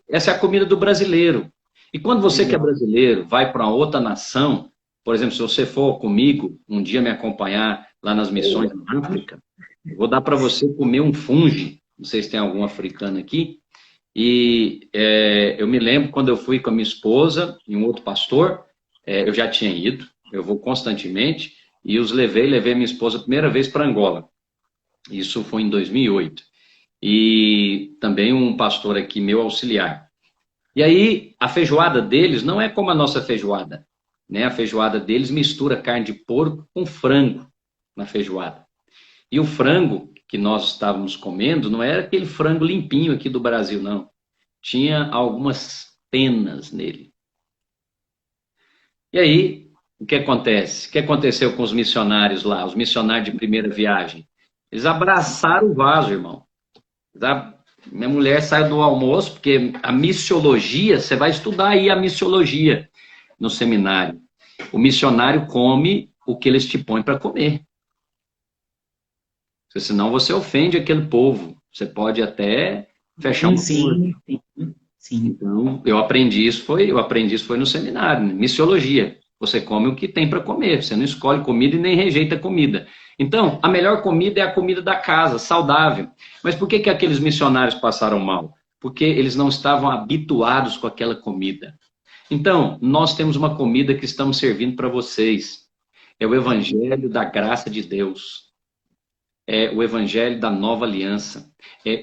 [SPEAKER 1] Essa é a comida do brasileiro. E quando você que é
[SPEAKER 2] Legal.
[SPEAKER 1] brasileiro vai para outra nação, por exemplo, se você for comigo um dia me acompanhar lá nas missões na África, vou dar para você comer um fungo. Não sei se tem algum africano aqui. E eu me lembro quando eu fui com a minha esposa e um outro pastor, eu já tinha ido, eu vou constantemente, e os levei minha esposa a primeira vez para Angola. Isso foi em 2008. E também um pastor aqui, meu auxiliar. E aí, a feijoada deles não é como a nossa feijoada, né? A feijoada deles mistura carne de porco com frango na feijoada. E o frango que nós estávamos comendo não era aquele frango limpinho aqui do Brasil, não. Tinha algumas penas nele. E aí, o que acontece? O que aconteceu com os missionários lá, os missionários de primeira viagem? Eles abraçaram o vaso, irmão. Minha mulher saiu do almoço, porque a missiologia, você vai estudar aí a missiologia no seminário. O missionário come o que eles te põem para comer. Porque senão você ofende aquele povo. Você pode até fechar uma porta.
[SPEAKER 2] Sim. Sim. Sim.
[SPEAKER 1] Então, eu aprendi isso foi no seminário, né? Missiologia. Você come o que tem para comer, você não escolhe comida e nem rejeita comida. Então, a melhor comida é a comida da casa, saudável. Mas por que que aqueles missionários passaram mal? Porque eles não estavam habituados com aquela comida. Então, nós temos uma comida que estamos servindo para vocês. É o Evangelho da graça de Deus. É o Evangelho da nova aliança.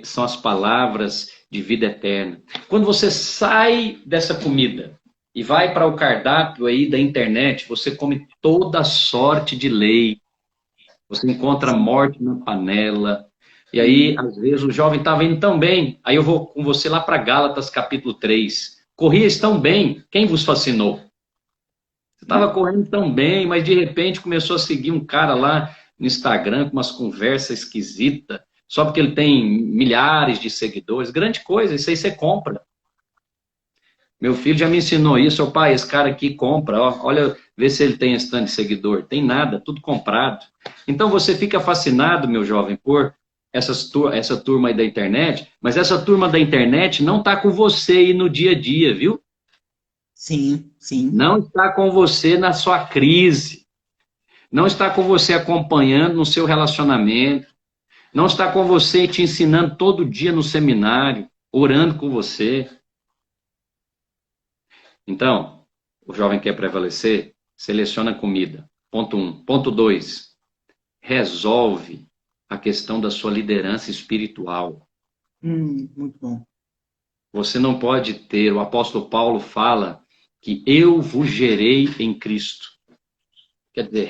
[SPEAKER 1] São as palavras de vida eterna. Quando você sai dessa comida e vai para o cardápio aí da internet, você come toda sorte de lei. Você encontra morte na panela. E aí, às vezes, o jovem estava indo tão bem. Aí eu vou com você lá para Gálatas, capítulo 3. Corrias tão bem, quem vos fascinou? Você estava correndo tão bem, mas de repente começou a seguir um cara lá no Instagram com umas conversas esquisitas, só porque ele tem milhares de seguidores. Grande coisa, isso aí você compra. Meu filho já me ensinou isso. Ô pai, esse cara aqui compra, ó, olha, vê se ele tem esse tanto de seguidor. Tem nada, tudo comprado. Então você fica fascinado, meu jovem, por essa turma aí da internet, mas essa turma da internet não está com você aí no dia a dia, viu?
[SPEAKER 2] Sim, sim.
[SPEAKER 1] Não está com você na sua crise. Não está com você acompanhando no seu relacionamento. Não está com você te ensinando todo dia no seminário, orando com você. Então, o jovem quer prevalecer, seleciona a comida. Ponto 1. Ponto 2. Resolve a questão da sua liderança espiritual.
[SPEAKER 2] Muito bom.
[SPEAKER 1] Você não pode ter, o apóstolo Paulo fala que eu vos gerei em Cristo. Quer dizer,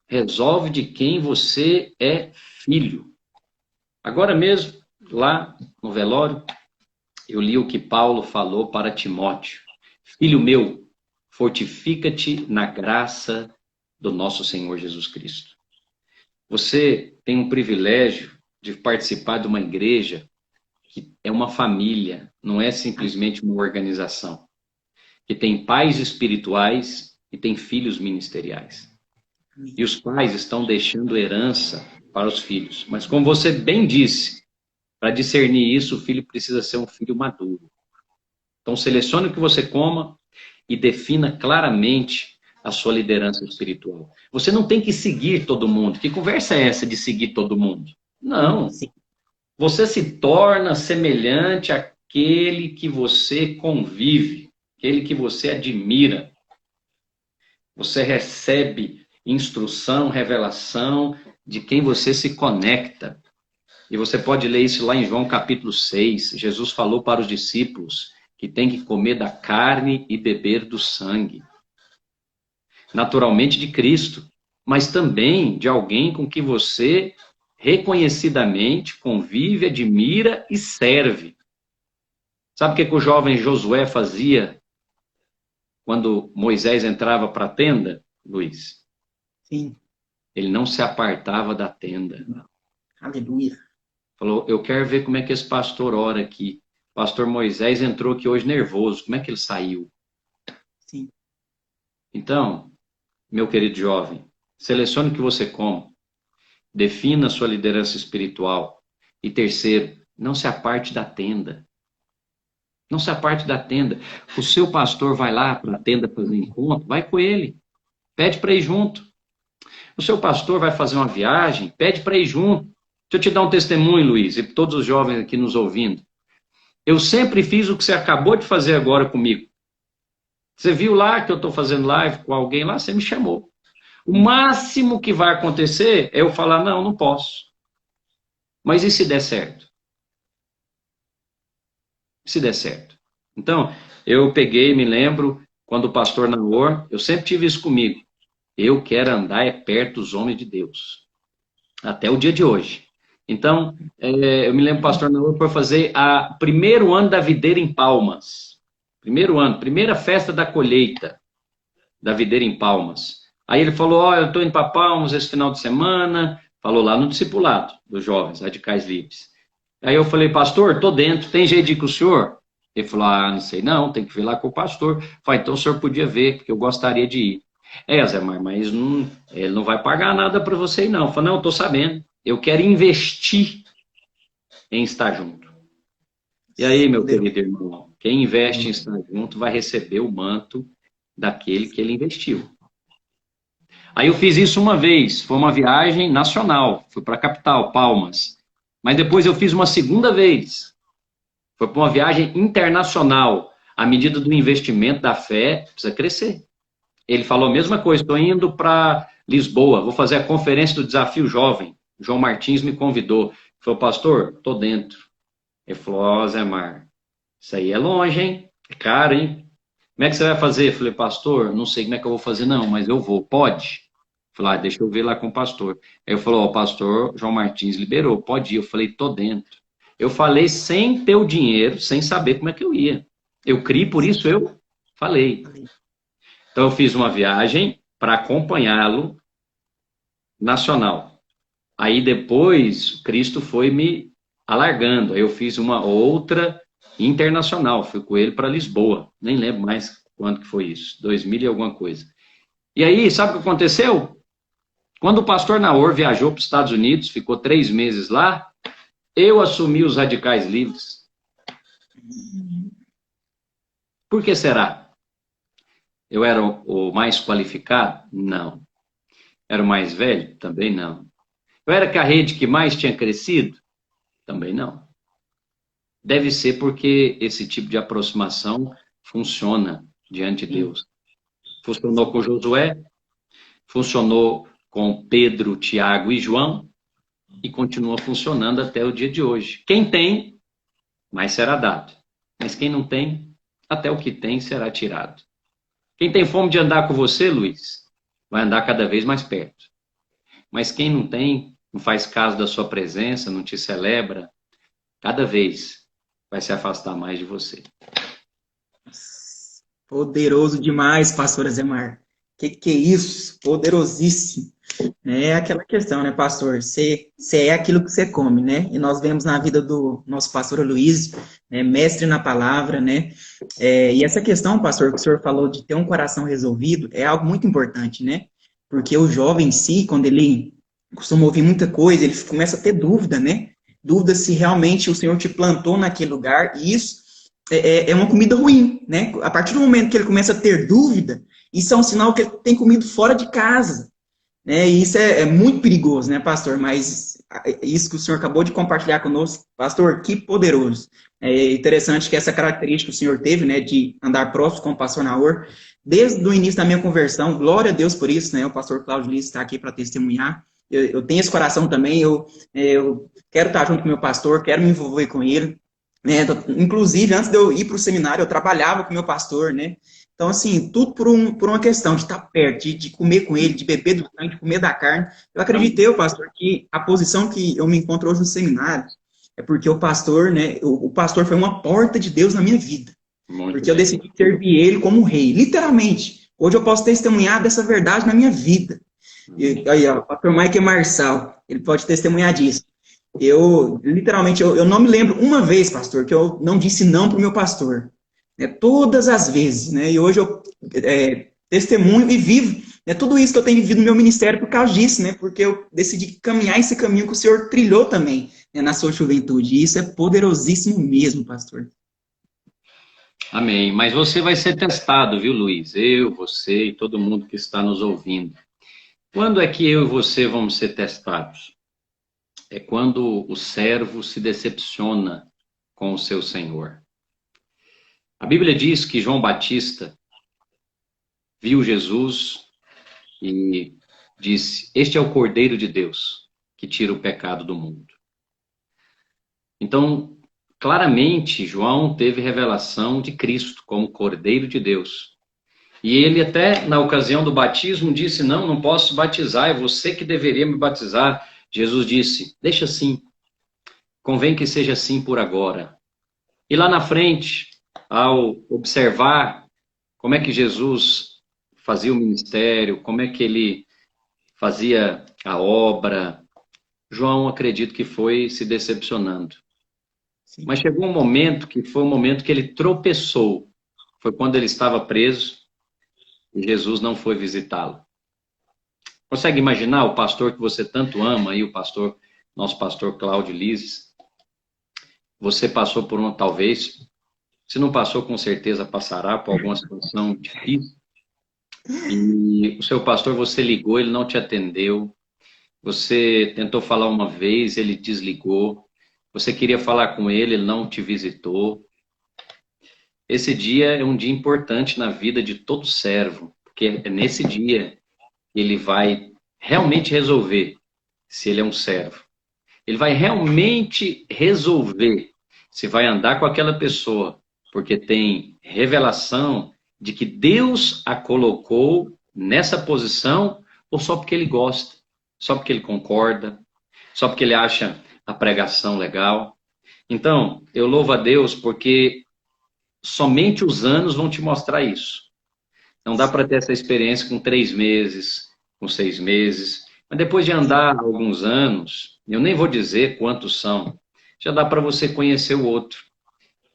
[SPEAKER 1] resolve de quem você é filho. Agora mesmo, lá no velório, eu li o que Paulo falou para Timóteo. Filho meu, fortifica-te na graça do nosso Senhor Jesus Cristo. Você tem um privilégio de participar de uma igreja que é uma família, não é simplesmente uma organização, que tem pais espirituais e tem filhos ministeriais. E os pais estão deixando herança para os filhos. Mas como você bem disse, para discernir isso, o filho precisa ser um filho maduro. Então selecione o que você coma e defina claramente a sua liderança espiritual. Você não tem que seguir todo mundo. Que conversa é essa de seguir todo mundo? Não.
[SPEAKER 2] Sim.
[SPEAKER 1] Você se torna semelhante àquele que você convive, aquele que você admira. Você recebe instrução, revelação de quem você se conecta. E você pode ler isso lá em João capítulo 6. Jesus falou para os discípulos que tem que comer da carne e beber do sangue. Naturalmente de Cristo, mas também de alguém com que você reconhecidamente convive, admira e serve. Sabe o que o jovem Josué fazia quando Moisés entrava para a tenda, Luiz?
[SPEAKER 2] Sim.
[SPEAKER 1] Ele não se apartava da tenda.
[SPEAKER 2] Aleluia.
[SPEAKER 1] Falou, eu quero ver como é que esse pastor ora aqui. Pastor Moisés entrou aqui hoje nervoso. Como é que ele saiu?
[SPEAKER 2] Sim.
[SPEAKER 1] Então, meu querido jovem, selecione o que você come. Defina a sua liderança espiritual. E terceiro, não se aparte da tenda. Não se aparte da tenda. O seu pastor vai lá para a tenda fazer encontro, vai com ele. Pede para ir junto. O seu pastor vai fazer uma viagem, pede para ir junto. Deixa eu te dar um testemunho, Luiz, e todos os jovens aqui nos ouvindo. Eu sempre fiz o que você acabou de fazer agora comigo. Você viu lá que eu estou fazendo live com alguém lá, você me chamou. O máximo que vai acontecer é eu falar, não, não posso. Mas e se der certo? Se der certo. Então, eu peguei, me lembro, quando o pastor Naor, eu sempre tive isso comigo. Eu quero andar perto dos homens de Deus. Até o dia de hoje. Então, eu me lembro, o pastor Naor foi fazer o primeiro ano da videira em Palmas. Primeiro ano, primeira festa da colheita da videira em Palmas. Aí ele falou, ó, eu estou indo para Palmas esse final de semana. Falou lá no discipulado dos jovens radicais livres. Aí eu falei, pastor, estou dentro, tem jeito de ir com o senhor? Ele falou, ah, não sei não, tem que ver lá com o pastor. Falei, então o senhor podia ver, porque eu gostaria de ir. Zé Mar, mas não, ele não vai pagar nada para você ir, não. Eu falei, não, estou sabendo. Eu quero investir em estar junto. E aí, meu querido irmão, quem investe em estar junto vai receber o manto daquele que ele investiu. Aí eu fiz isso uma vez, foi uma viagem nacional, fui para a capital, Palmas. Mas depois eu fiz uma segunda vez, foi para uma viagem internacional. À medida do investimento da fé, precisa crescer. Ele falou a mesma coisa, estou indo para Lisboa, vou fazer a conferência do Desafio Jovem. João Martins me convidou. Ele falou, pastor, estou dentro. Ele falou, ó, Zé Mar, isso aí é longe, hein? É caro, hein? Como é que você vai fazer? Eu falei, pastor, não sei como é que eu vou fazer, não, mas eu vou. Pode? Eu falei, deixa eu ver lá com o pastor. Aí eu falou, ó, o pastor João Martins liberou, pode ir. Eu falei, tô dentro. Eu falei sem ter o dinheiro, sem saber como é que eu ia. Eu criei, por isso eu falei. Então eu fiz uma viagem para acompanhá-lo nacional. Aí depois Cristo foi me alargando. Aí eu fiz uma outra internacional. Fui com ele para Lisboa. Nem lembro mais quando que foi isso. 2000 e alguma coisa. E aí, sabe o que aconteceu? Quando o pastor Naor viajou para os Estados Unidos, ficou 3 meses lá, eu assumi os radicais livres. Por que será? Eu era o mais qualificado? Não. Era o mais velho? Também não. Eu era que a rede que mais tinha crescido? Também não. Deve ser porque esse tipo de aproximação funciona diante de Deus. Funcionou com Josué, funcionou com Pedro, Tiago e João, e continua funcionando até o dia de hoje. Quem tem, mais será dado. Mas quem não tem, até o que tem será tirado. Quem tem fome de andar com você, Luiz, vai andar cada vez mais perto. Mas quem não tem, não faz caso da sua presença, não te celebra, cada vez vai se afastar mais de você.
[SPEAKER 2] Poderoso demais, pastor Azemar. Que é isso? Poderosíssimo. É aquela questão, né, pastor? Você é aquilo que você come, né? E nós vemos na vida do nosso pastor Luiz, né, mestre na palavra, né? E essa questão, pastor, que o senhor falou de ter um coração resolvido, é algo muito importante, né? Porque o jovem em si, quando ele costuma ouvir muita coisa, ele começa a ter dúvida, né? Dúvida se realmente o Senhor te plantou naquele lugar, e isso é uma comida ruim, né? A partir do momento que ele começa a ter dúvida, isso é um sinal que ele tem comido fora de casa, né? E isso é muito perigoso, né, pastor? Mas isso que o senhor acabou de compartilhar conosco, pastor, que poderoso. É interessante que essa característica que o senhor teve, né, de andar próximo com o pastor Naor, desde o início da minha conversão, glória a Deus por isso, né? O pastor Cláudio Liz está aqui para testemunhar. Eu tenho esse coração também, eu quero estar junto com o meu pastor, quero me envolver com ele. Né? Inclusive, antes de eu ir para o seminário, eu trabalhava com o meu pastor, né? Então, assim, tudo por uma questão de estar perto, de comer com ele, de beber do sangue, de comer da carne. Eu acreditei, pastor, que a posição que eu me encontro hoje no seminário é porque o pastor, né? O pastor foi uma porta de Deus na minha vida.
[SPEAKER 1] Muito
[SPEAKER 2] porque eu
[SPEAKER 1] bem.
[SPEAKER 2] decidi servir ele como rei, literalmente. Hoje eu posso testemunhar dessa verdade na minha vida. E, aí, ó, o pastor Mike Marçal, ele pode testemunhar disso. Literalmente, eu não me lembro uma vez, pastor, que eu não disse não para o meu pastor. Né, todas as vezes, né? E hoje eu testemunho e vivo, né, tudo isso que eu tenho vivido no meu ministério por causa disso, né? Porque eu decidi caminhar esse caminho que o senhor trilhou também, né, na sua juventude. E isso é poderosíssimo mesmo, pastor.
[SPEAKER 1] Amém. Mas você vai ser testado, viu, Luiz? Eu, você e todo mundo que está nos ouvindo. Quando é que eu e você vamos ser testados? É quando o servo se decepciona com o seu senhor. A Bíblia diz que João Batista viu Jesus e disse: Este é o Cordeiro de Deus que tira o pecado do mundo. Então, claramente, João teve revelação de Cristo como Cordeiro de Deus. E ele até, na ocasião do batismo, disse, não posso batizar, é você que deveria me batizar. Jesus disse, deixa assim, convém que seja assim por agora. E lá na frente, ao observar como é que Jesus fazia o ministério, como é que ele fazia a obra, João, acredito que foi se decepcionando. Sim. Mas chegou um momento que foi um momento que ele tropeçou. Foi quando ele estava preso e Jesus não foi visitá-lo. Consegue imaginar o pastor que você tanto ama aí, nosso pastor Cláudio Lises? Você passou por uma, talvez, se não passou, com certeza passará por alguma situação difícil. E o seu pastor, você ligou, ele não te atendeu. Você tentou falar uma vez, ele desligou. Você queria falar com ele, ele não te visitou. Esse dia é um dia importante na vida de todo servo, porque é nesse dia que ele vai realmente resolver se ele é um servo. Ele vai realmente resolver se vai andar com aquela pessoa, porque tem revelação de que Deus a colocou nessa posição, ou só porque ele gosta, só porque ele concorda, só porque ele acha a pregação legal. Então, eu louvo a Deus porque somente os anos vão te mostrar isso. Não dá para ter essa experiência com 3 meses, com 6 meses, mas depois de andar alguns anos, eu nem vou dizer quantos são, já dá para você conhecer o outro.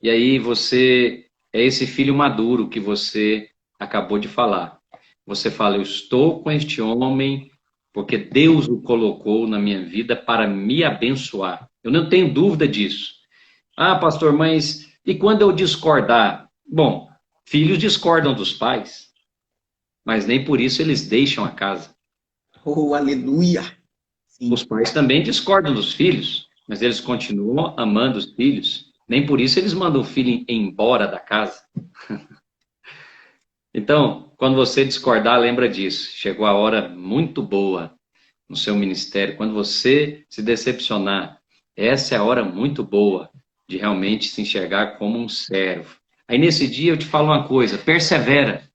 [SPEAKER 1] E aí você é esse filho maduro que você acabou de falar. Você fala, eu estou com este homem porque Deus o colocou na minha vida para me abençoar. Eu não tenho dúvida disso. Ah, pastor, mas e quando eu discordar? Bom, filhos discordam dos pais, mas nem por isso eles deixam a casa.
[SPEAKER 2] Oh, aleluia. Sim.
[SPEAKER 1] Os pais também discordam dos filhos, mas eles continuam amando os filhos. Nem por isso eles mandam o filho embora da casa. Então, quando você discordar, lembra disso. Chegou a hora muito boa no seu ministério. Quando você se decepcionar, essa é a hora muito boa de realmente se enxergar como um servo. Aí nesse dia eu te falo uma coisa, persevera.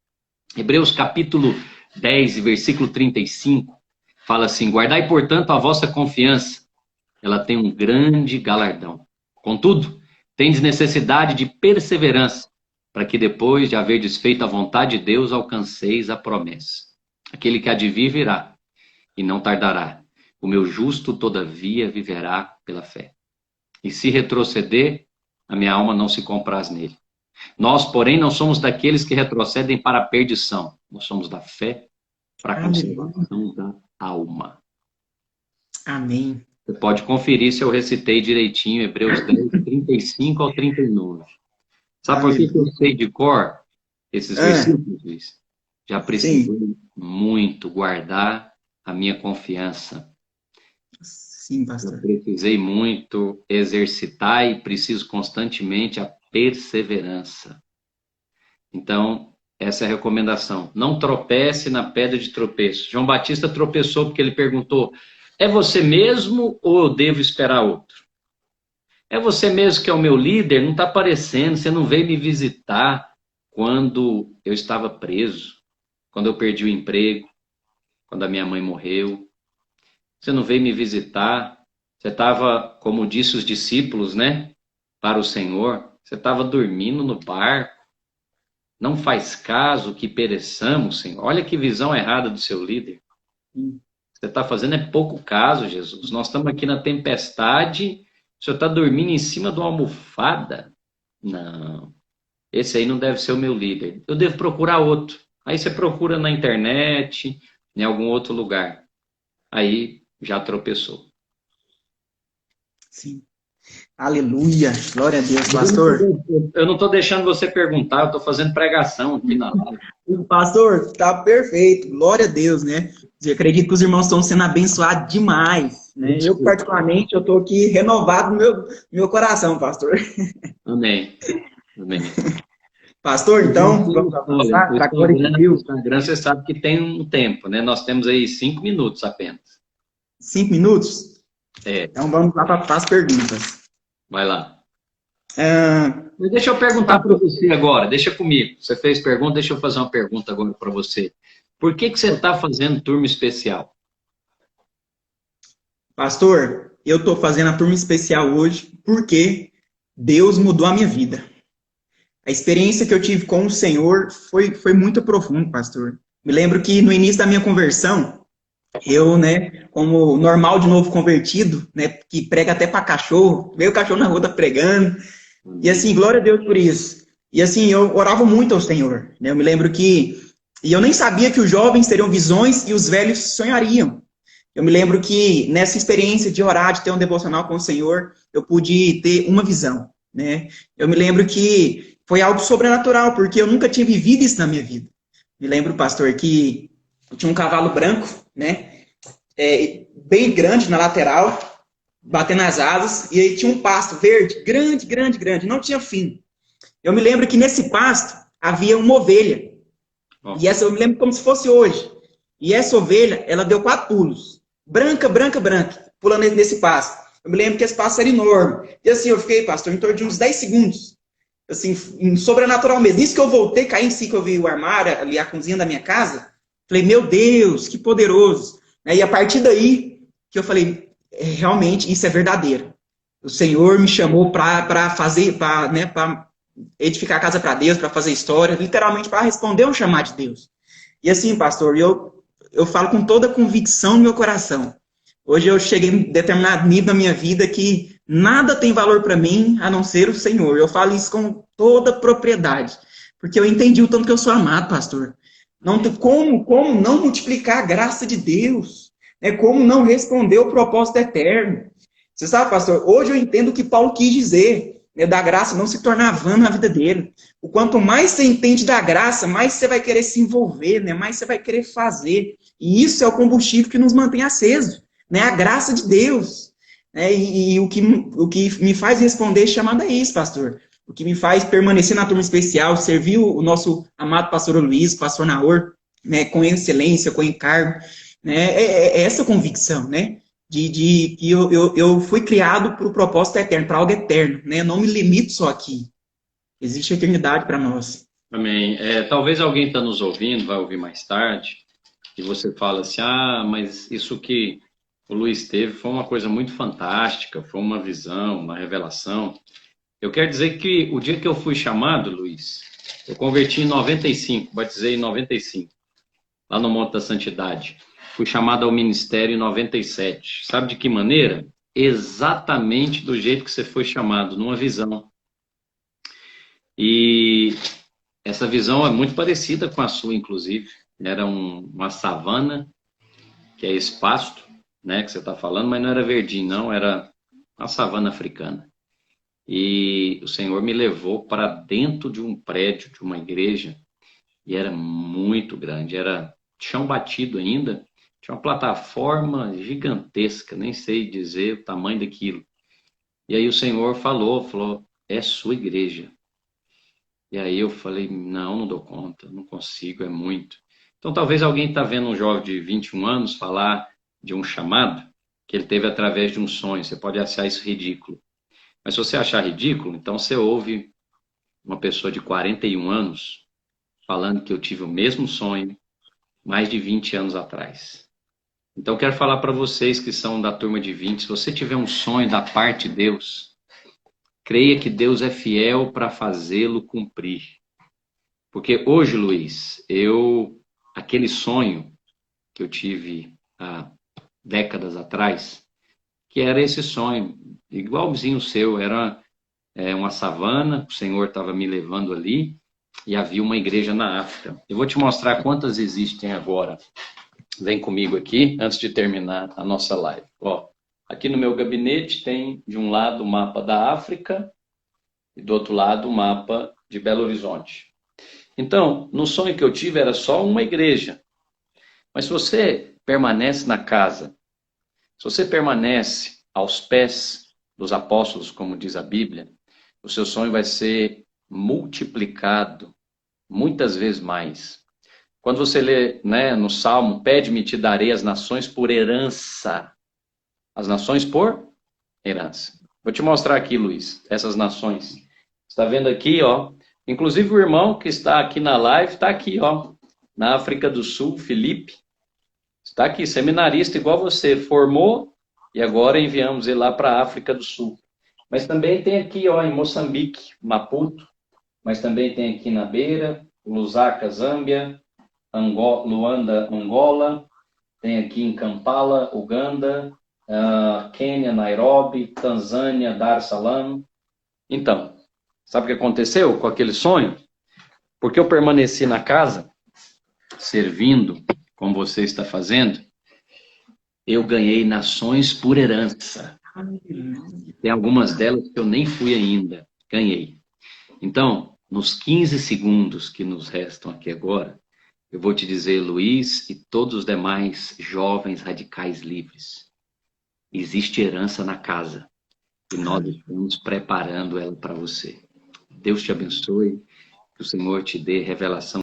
[SPEAKER 1] Hebreus capítulo 10, versículo 35, fala assim, guardai, portanto, a vossa confiança. Ela tem um grande galardão. Contudo, tendes necessidade de perseverança, para que depois de haver desfeito a vontade de Deus, alcanceis a promessa. Aquele que há de vir virá, e não tardará. O meu justo, todavia, viverá pela fé. E se retroceder, a minha alma não se compraz nele. Nós, porém, não somos daqueles que retrocedem para a perdição. Nós somos da fé para a conservação da alma.
[SPEAKER 2] Amém.
[SPEAKER 1] Você pode conferir se eu recitei direitinho Hebreus 10, 35 ao 39. Sabe por que eu sei de cor esses versículos, Luiz? Já precisei muito guardar a minha confiança.
[SPEAKER 2] Sim, pastor.
[SPEAKER 1] Eu precisei muito exercitar e preciso constantemente a perseverança. Então, essa é a recomendação. Não tropece na pedra de tropeço. João Batista tropeçou porque ele perguntou, é você mesmo ou eu devo esperar outro? É você mesmo que é o meu líder? Não está aparecendo, você não veio me visitar quando eu estava preso, quando eu perdi o emprego, quando a minha mãe morreu. Você não veio me visitar, você estava, como disse os discípulos, né, para o Senhor, você estava dormindo no barco. Não faz caso que pereçamos, Senhor. Olha que visão errada do seu líder. Você está fazendo é pouco caso, Jesus. Nós estamos aqui na tempestade, o senhor está dormindo em cima de uma almofada? Não. Esse aí não deve ser o meu líder. Eu devo procurar outro. Aí você procura na internet, em algum outro lugar. Aí já tropeçou.
[SPEAKER 2] Sim. Aleluia. Glória a Deus, pastor.
[SPEAKER 1] Eu não estou deixando você perguntar, eu estou fazendo pregação aqui na live.
[SPEAKER 2] Pastor, tá perfeito. Glória a Deus, né? Eu acredito que os irmãos estão sendo abençoados demais, né? Eu, particularmente, eu estou aqui renovado no meu coração, pastor.
[SPEAKER 1] Amém. Amém.
[SPEAKER 2] Pastor, então, vamos avançar para agora.
[SPEAKER 1] O Instagram, você sabe que tem um tempo, né? Nós temos aí 5 minutos apenas.
[SPEAKER 2] 5 minutos?
[SPEAKER 1] É.
[SPEAKER 2] Então vamos lá para as perguntas.
[SPEAKER 1] Vai lá. Deixa eu perguntar para você agora, deixa comigo. Você fez pergunta, deixa eu fazer uma pergunta agora para você. Por que você está fazendo turma especial?
[SPEAKER 2] Pastor, eu estou fazendo a turma especial hoje porque Deus mudou a minha vida. A experiência que eu tive com o Senhor foi muito profunda, pastor. Me lembro que no início da minha conversão, eu, né, como normal de novo convertido, né, que prega até para cachorro, veio o cachorro na rua tá pregando, e assim, glória a Deus por isso. E assim, eu orava muito ao Senhor, né, eu me lembro que, e eu nem sabia que os jovens teriam visões e os velhos sonhariam. Eu me lembro que nessa experiência de orar, de ter um devocional com o Senhor, eu pude ter uma visão, né. Eu me lembro que foi algo sobrenatural, porque eu nunca tinha vivido isso na minha vida. Me lembro, pastor, que tinha um cavalo branco, né? Bem grande na lateral, batendo as asas, e aí tinha um pasto verde, grande, grande, grande, não tinha fim. Eu me lembro que nesse pasto havia uma ovelha.
[SPEAKER 1] Ó,
[SPEAKER 2] E essa eu me lembro como se fosse hoje. E essa ovelha, ela deu 4 pulos. Branca, branca, branca, pulando nesse pasto. Eu me lembro que esse pasto era enorme. E assim, eu fiquei, pastor, em torno de uns 10 segundos. Assim, sobrenatural mesmo. Nisso que eu voltei, caí em si, que eu vi o armário, ali a cozinha da minha casa. Falei, meu Deus, que poderoso. E a partir daí, que eu falei, realmente, isso é verdadeiro. O Senhor me chamou para fazer, para, né, para edificar a casa para Deus, para fazer história, literalmente para responder um chamado de Deus. E assim, pastor, eu falo com toda a convicção no meu coração. Hoje eu cheguei em determinado nível da minha vida que nada tem valor para mim a não ser o Senhor. Eu falo isso com toda propriedade, porque eu entendi o tanto que eu sou amado, pastor. Não tem como não multiplicar a graça de Deus? Né? Como não responder o propósito eterno? Você sabe, pastor, hoje eu entendo o que Paulo quis dizer, né, da graça não se tornar vã na vida dele. O quanto mais você entende da graça, mais você vai querer se envolver, né, mais você vai querer fazer. E isso é o combustível que nos mantém acesos, né, a graça de Deus. Né, e o que me faz responder chamada é isso, pastor. O que me faz permanecer na turma especial, servir o nosso amado pastor Luiz, pastor Naor, né, com excelência, com encargo, né, é essa convicção, né? De que eu fui criado para o propósito eterno, para algo eterno, né? Eu não me limito só aqui. Existe eternidade para nós.
[SPEAKER 1] amém. Talvez alguém está nos ouvindo, vai ouvir mais tarde, e você fala assim, mas isso que o Luiz teve foi uma coisa muito fantástica, foi uma visão, uma revelação. Eu quero dizer que o dia que eu fui chamado, Luiz, eu converti em 95, batizei em 95, lá no Monte da Santidade. Fui chamado ao ministério em 97. Sabe de que maneira? Exatamente do jeito que você foi chamado, numa visão. E essa visão é muito parecida com a sua, inclusive. Era uma savana, que é esse pasto, né, que você está falando, mas não era verdinho, não, era uma savana africana. E o Senhor me levou para dentro de um prédio, de uma igreja, e era muito grande, era chão batido ainda, tinha uma plataforma gigantesca, nem sei dizer o tamanho daquilo. E aí o Senhor falou, é sua igreja. E aí eu falei, não dou conta, não consigo, é muito. Então talvez alguém está vendo um jovem de 21 anos falar de um chamado que ele teve através de um sonho. Você pode achar isso ridículo. Mas se você achar ridículo, então você ouve uma pessoa de 41 anos falando que eu tive o mesmo sonho mais de 20 anos atrás. Então eu quero falar para vocês que são da turma de 20, se você tiver um sonho da parte de Deus, creia que Deus é fiel para fazê-lo cumprir. Porque hoje, Luiz, aquele sonho que eu tive há décadas atrás, que era esse sonho, igualzinho o seu, era uma savana, o Senhor estava me levando ali, e havia uma igreja na África. Eu vou te mostrar quantas existem agora. Vem comigo aqui, antes de terminar a nossa live. Ó, aqui no meu gabinete tem, de um lado, o mapa da África, e do outro lado, o mapa de Belo Horizonte. Então, no sonho que eu tive era só uma igreja. Mas se você permanece na casa, se você permanece aos pés dos apóstolos, como diz a Bíblia, o seu sonho vai ser multiplicado muitas vezes mais. Quando você lê, né, no Salmo, pede-me, te darei as nações por herança. As nações por herança. Vou te mostrar aqui, Luiz, essas nações. Você está vendo aqui, ó. Inclusive o irmão que está aqui na live está aqui, ó. Na África do Sul, Felipe. Está aqui, seminarista igual você. Formou e agora enviamos ele lá para a África do Sul. Mas também tem aqui, ó, em Moçambique, Maputo. Mas também tem aqui na Beira, Lusaka, Zâmbia, Luanda, Angola, tem aqui em Kampala, Uganda, Quênia, Nairobi, Tanzânia, Dar es Salaam. Então, sabe o que aconteceu com aquele sonho? Porque eu permaneci na casa, servindo, como você está fazendo, eu ganhei nações por herança. Tem algumas delas que eu nem fui ainda, ganhei. Então, nos 15 segundos que nos restam aqui agora, Eu vou te dizer, Luiz, e todos os demais jovens radicais livres, existe herança na casa e nós estamos preparando ela para você. Deus te abençoe, que o Senhor te dê revelação.